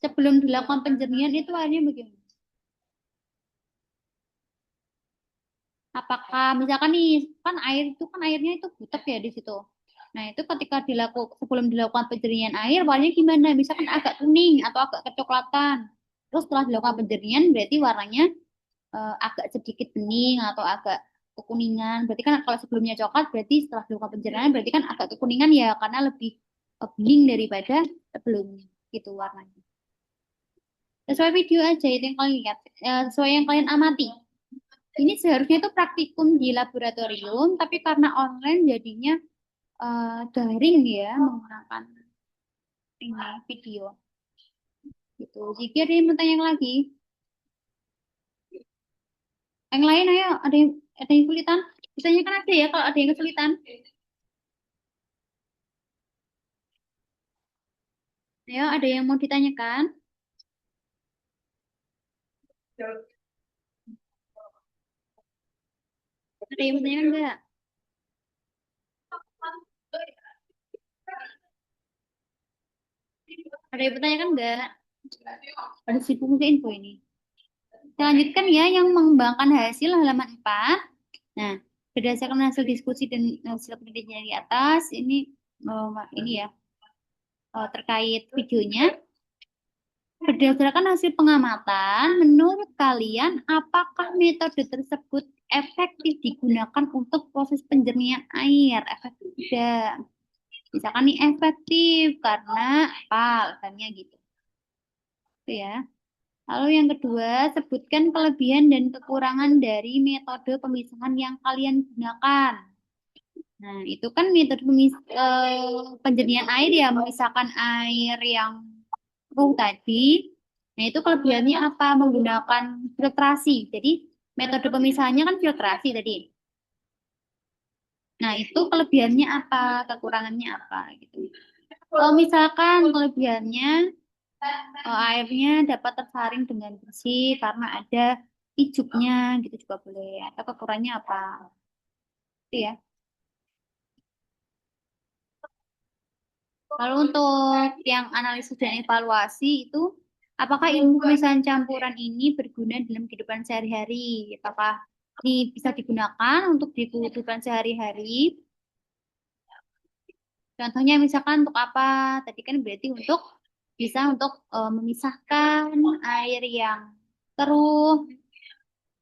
sebelum dilakukan penjernihan itu airnya bagaimana? Apakah misalkan nih kan air itu kan airnya itu butek ya di situ. Nah itu ketika sebelum dilakukan penjernihan air warnanya gimana? Misalkan agak kuning atau agak kecoklatan. Terus setelah dilakukan penjernihan berarti warnanya agak sedikit bening atau agak kekuningan. Berarti kan kalau sebelumnya coklat berarti setelah dilakukan penjernihan berarti kan agak kekuningan ya karena lebih bening daripada sebelumnya gitu warnanya. Sesuai video aja itu yang kalian lihat, sesuai yang kalian amati. Ini seharusnya itu praktikum di laboratorium, tapi karena online jadinya daring ya menggunakan ini video. Gitu. Jika ada yang mau tanya lagi, yang lain ayo ada yang kesulitan, ditanyakan aja ya kalau ada yang kesulitan. Ayo ada yang mau ditanyakan? Ada yang mau ditanyakan enggak? Ada yang bertanyakan enggak? Ada sibuk mungkin info ini. Kita lanjutkan ya yang mengembangkan hasil halaman 4. Nah, berdasarkan hasil diskusi dan hasil penelitian di atas, ini ya terkait videonya. Berdasarkan hasil pengamatan, menurut kalian apakah metode tersebut efektif digunakan untuk proses penjernihan air? Efektif tidak? Misalkan nih efektif karena apa? Alasannya gitu. Itu ya. Lalu yang kedua, sebutkan kelebihan dan kekurangan dari metode pemisahan yang kalian gunakan. Nah, itu kan metode penjernihan air ya, memisahkan air yang keruh tadi. Nah, itu kelebihannya apa? Menggunakan filtrasi. Jadi, metode pemisahannya kan filtrasi tadi. Nah, itu kelebihannya apa? Kekurangannya apa? Gitu. Kalau misalkan kelebihannya airnya dapat tersaring dengan bersih karena ada icupnya gitu juga boleh. Atau kekurangannya apa? Itu ya. Lalu untuk yang analisis dan evaluasi itu, apakah ilmu pemisahan campuran ini berguna dalam kehidupan sehari-hari? Apakah ini bisa digunakan untuk di kehidupan sehari-hari? Contohnya misalkan untuk apa? Tadi kan berarti untuk bisa untuk memisahkan air yang keruh,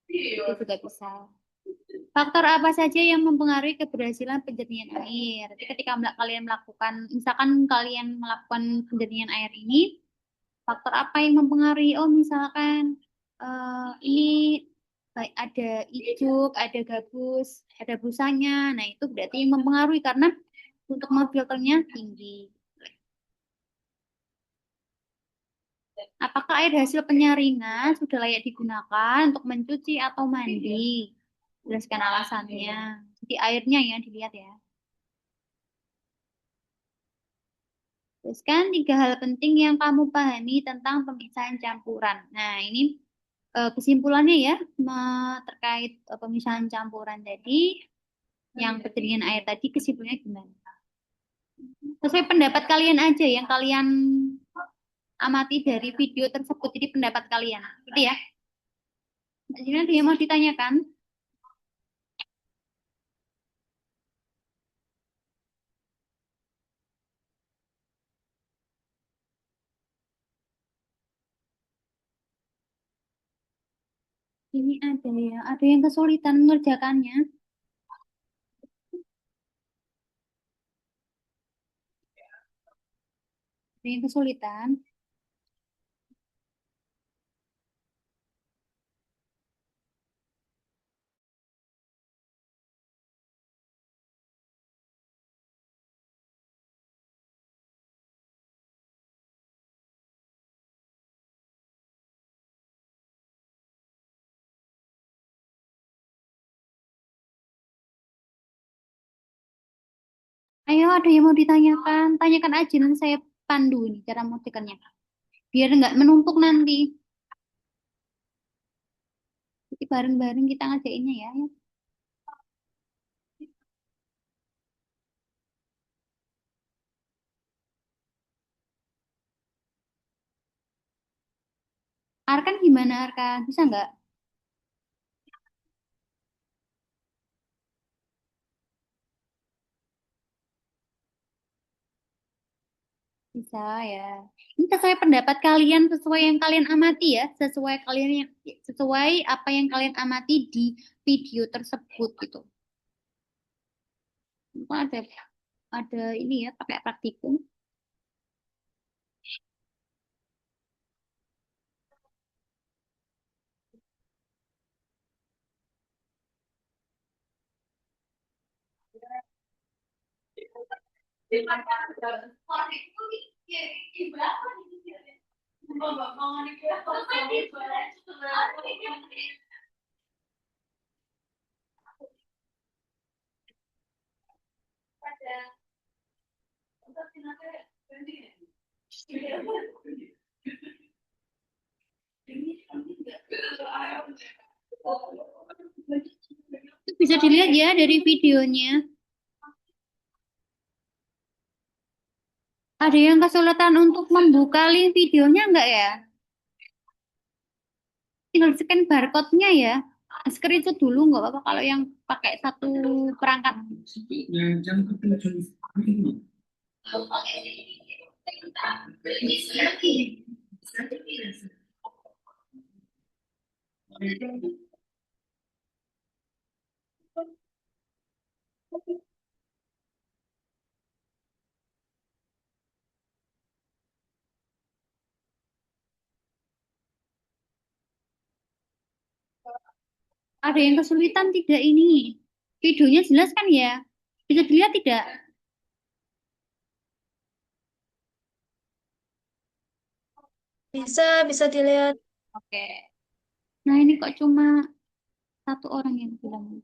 itu juga bisa. Faktor apa saja yang mempengaruhi keberhasilan penjernihan air? Jadi ketika kalian melakukan, misalkan kalian melakukan penjernihan air ini, faktor apa yang mempengaruhi? Oh, misalkan ini baik ada ijuk, ada gabus, ada busanya. Nah, itu berarti yang mempengaruhi karena untuk memfilternya tinggi. Apakah air hasil penyaringan sudah layak digunakan untuk mencuci atau mandi? Jelaskan alasannya. Jadi airnya ya dilihat ya. Teruskan 3 hal penting yang kamu pahami tentang pemisahan campuran. Nah, ini kesimpulannya ya terkait pemisahan campuran tadi, yang pendingin air tadi kesimpulannya gimana? Sesuai pendapat kalian aja yang kalian amati dari video tersebut, jadi pendapat kalian, gitu ya. Jadi ada yang mau ditanyakan? Ini ada yang kesulitan mengerjakannya. Ada yang kesulitan. Ayo, ada yang mau ditanyakan? Tanyakan aja, nanti saya pandu nih cara mengerjakannya. Biar nggak menumpuk nanti. Jadi bareng-bareng kita ngerjainnya ya. Arkan gimana Arkan? Bisa nggak? Bisa ya. Ini sesuai pendapat kalian, sesuai yang kalian amati ya, sesuai apa yang kalian amati di video tersebut gitu. Ada ini ya, pakai praktikum. Itu bisa dilihat ya dari videonya. Ada yang kesulitan untuk membuka link videonya enggak ya? Tinggal scan barcode-nya ya. Screenshot dulu nggak apa-apa kalau yang pakai satu perangkat. Ada yang kesulitan tidak ini? Videonya jelas kan ya? Bisa dilihat tidak? Bisa dilihat. Oke. Nah ini kok cuma satu orang yang bilang.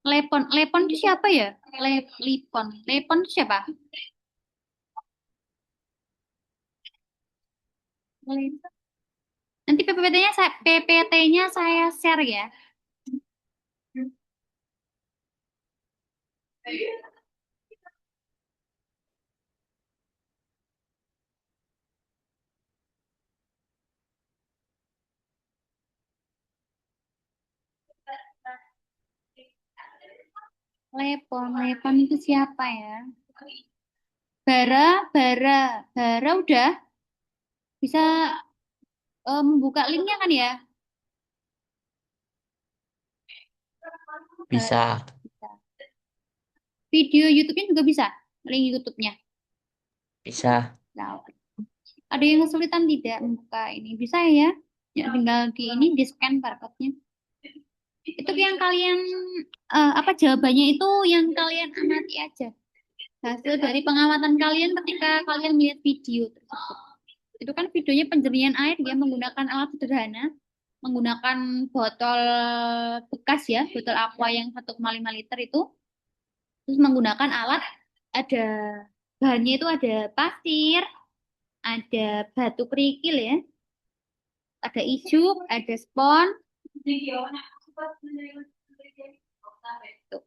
Lepon itu siapa ya? Lepon itu siapa? Nanti PPT-nya saya share ya. Lepon itu siapa ya? Bara udah bisa membuka linknya kan ya? Bisa. Bisa. Video YouTube-nya juga bisa, link YouTube-nya. Bisa. Nah, ada yang kesulitan tidak membuka ini? Bisa ya? Ya tinggal di ini di scan barcode-nya. Itu yang kalian apa jawabannya itu yang kalian amati aja. Hasil dari pengamatan kalian ketika kalian melihat video tersebut. Itu kan videonya penjernihan air dia menggunakan alat sederhana. menggunakan botol bekas ya, botol aqua yang 1,5 liter itu. Terus menggunakan alat, ada bahannya itu ada pasir, ada batu kerikil ya, ada ijuk, ada spon. Tuh.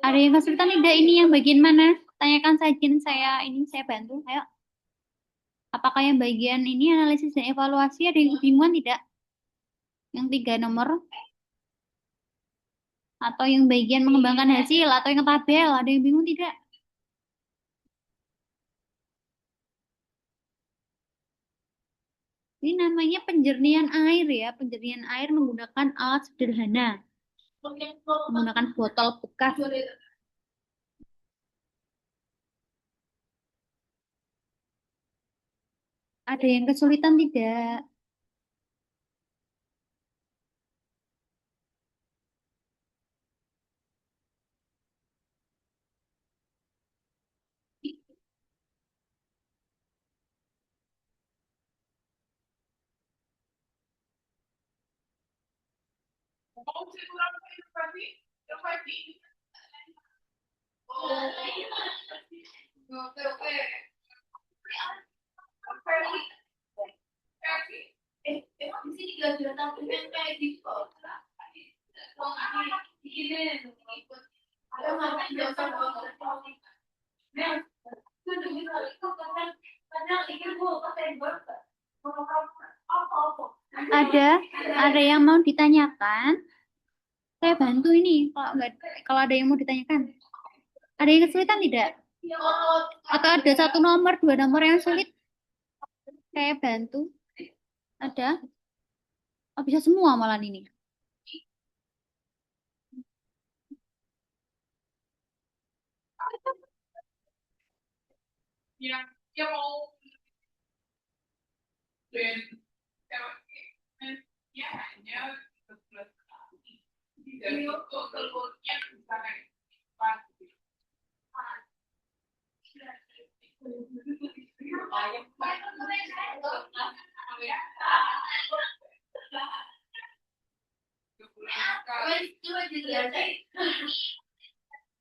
Ada yang kesulitan tidak ini yang bagian mana? Tanyakan saja, saya bantu. Ayo. Apakah yang bagian ini analisis dan evaluasi ada yang kebingungan tidak? Yang 3 nomor? Atau yang bagian mengembangkan hasil atau yang tabel, ada yang bingung tidak? Ini namanya penjernihan air ya, penjernihan air menggunakan alat sederhana, menggunakan botol bekas. Ada yang kesulitan tidak? Ada yang mau ditanyakan? Saya bantu ini kalau ada yang mau ditanyakan. Ada yang kesulitan tidak? Atau ada 1 nomor, 2 nomor yang sulit? Saya bantu. Ada? Oh, bisa semua malah ini.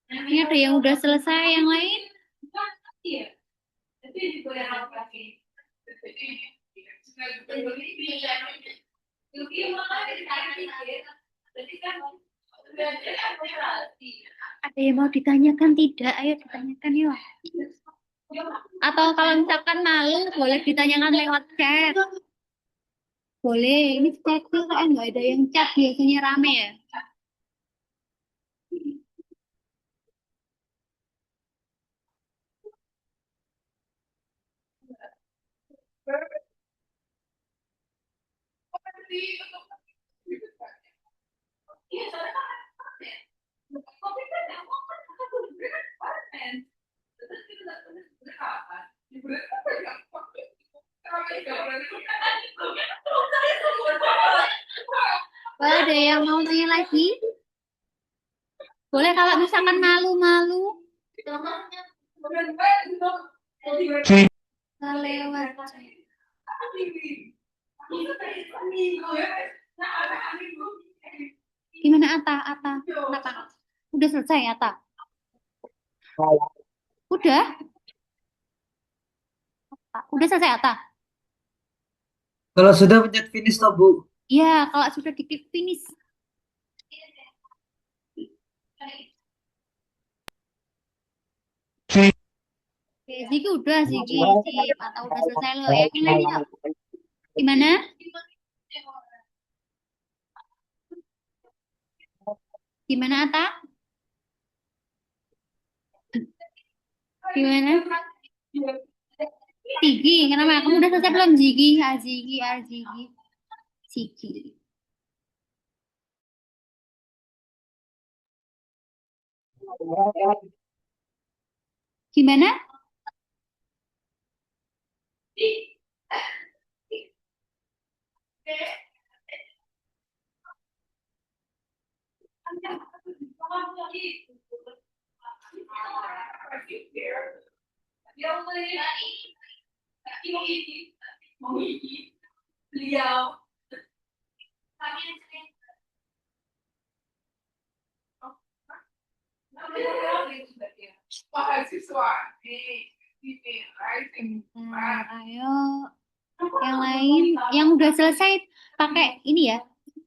Ini ada yang udah selesai, yang lain? Ada yang mau ditanyakan tidak? Ayo ditanyakan yuk. Atau kalau misalkan malu, boleh ditanyakan lewat chat. Boleh, ini chat tuh kan nggak ada yang chat, biasanya rame ya. Boleh ada yang mau tanya lagi? Boleh kalau misalkan malu-malu. Lewat. Gimana Ata? Ata. Udah selesai Ata? Udah? Udah selesai Ata? Kalau sudah pencet finish toh, Bu. Ya, kalau sudah diklik finish. Oke, Ziki udah, Ziki. Sip. Atau udah selesai lo. Yakin lagi yuk. Gimana? Gimana, Ata? Gimana? Sigi, kenapa? Kamu udah selesai belum, Jigi? Azigi, Azigi, Sigi. Gimana? Bentar, ayo. Yang lain, yang udah selesai pakai ini ya,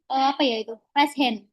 apa ya itu? Raise hand.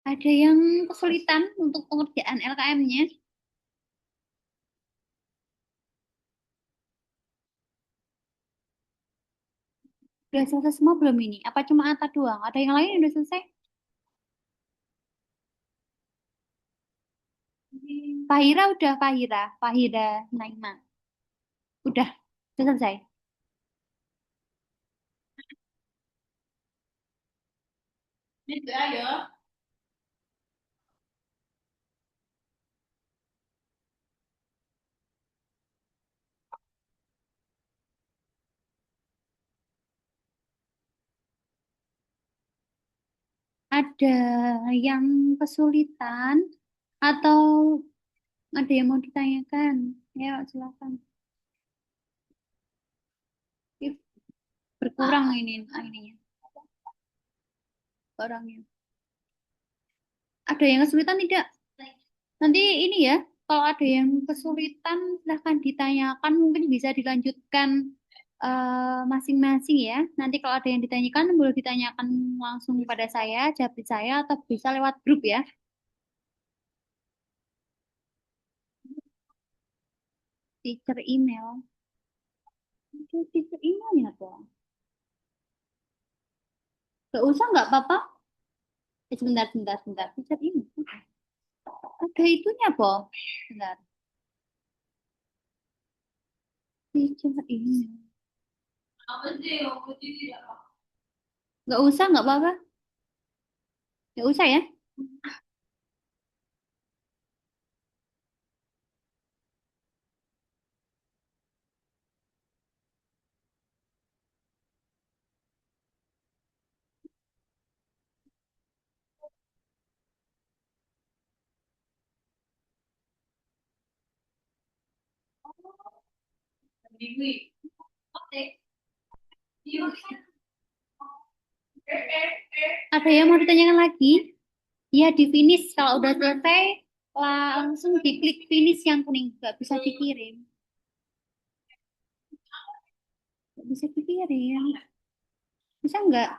Ada yang kesulitan untuk pengerjaan LKM-nya? Udah selesai semua belum ini? Apa cuma Ata doang? Ada yang lain yang udah selesai? Fahira udah, Fahira Naima. Udah selesai. Ada yang kesulitan Atau ada yang mau ditanyakan? Ya, silakan. Ih, berkurang ininya orangnya. Ada yang kesulitan tidak? Nanti ini ya, kalau ada yang kesulitan silahkan ditanyakan, mungkin bisa dilanjutkan masing-masing ya. Nanti kalau ada yang ditanyakan boleh ditanyakan langsung pada saya, japri saya, atau bisa lewat grup ya. Teacher email. Itu teacher emailnya tuh. Gak usah, nggak apa-apa. Sebentar. Teacher email. Ada itunya, Po. Bentar. Teacher email. Nggak usah, nggak apa-apa. Nggak usah ya. Ada yang mau ditanyakan lagi? Ya, di finish. Kalau udah selesai, langsung diklik finish yang kuning. Nggak bisa dikirim. Nggak bisa dikirim. Bisa nggak?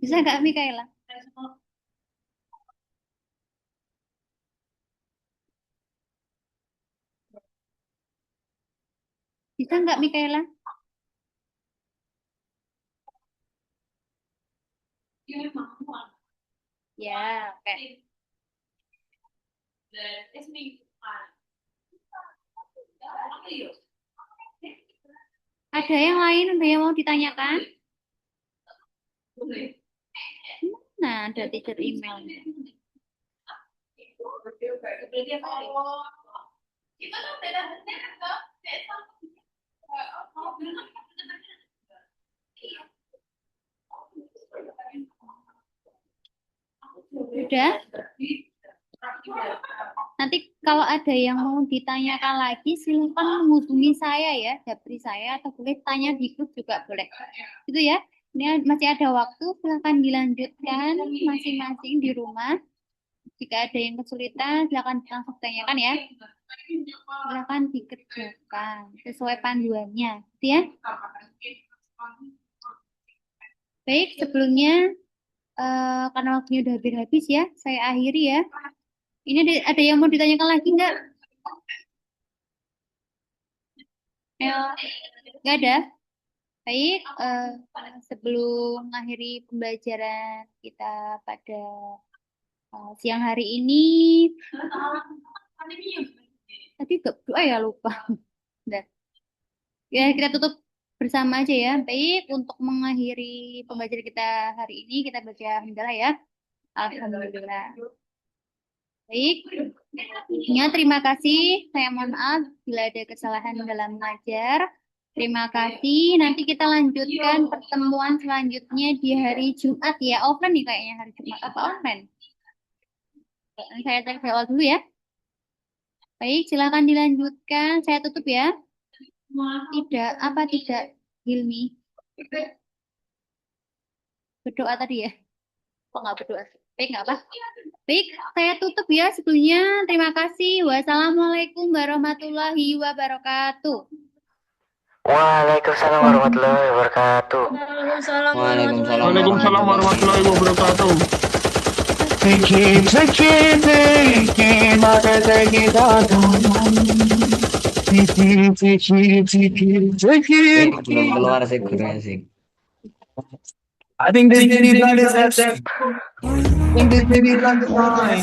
Bisa nggak, Mikaela? Bisa nggak, Mikaela? Ya, oke. Ada yang lain, ada yang mau ditanyakan? Nah, ada teacher email. Udah? Nanti kalau ada yang mau ditanyakan lagi, silakan menghubungi saya ya, japri saya, atau boleh tanya di grup juga boleh. Itu ya. Ini masih ada waktu, silakan dilanjutkan masing-masing di rumah. Jika ada yang kesulitan, silakan langsung tanyakan ya. Silakan dikerjakan sesuai panduannya, gitu ya. Baik, sebelumnya karena waktunya udah habis ya, saya akhiri ya. Ini ada yang mau ditanyakan lagi nggak? Nggak ada. Baik, sebelum mengakhiri pembelajaran kita pada siang hari ini, tadi doa ya lupa. Bentar. Ya, kita tutup bersama aja ya. Baik, untuk mengakhiri pembelajaran kita hari ini, kita baca hamdalah ya. Alhamdulillah. Baik, ya, terima kasih. Saya mohon maaf bila ada kesalahan dalam mengajar. Terima kasih. Nanti kita lanjutkan pertemuan selanjutnya di hari Jumat ya. Offline nih kayaknya hari Jumat apa online? Saya cek awal dulu ya. Baik, silakan dilanjutkan. Saya tutup ya. Tidak, apa tidak, Hilmi? Berdoa tadi ya? Kok nggak berdoa? Baik, nggak apa? Baik, saya tutup ya sebelumnya. Terima kasih. Wassalamualaikum warahmatullahi wabarakatuh. Waalaikumsalam warahmatullahi wabarakatuh. Waalaikumsalam Waalaikumsalam warahmatullahi wabarakatuh. Belum keluar sih gurunya sih. I think this baby blood is I think this baby blood is mine.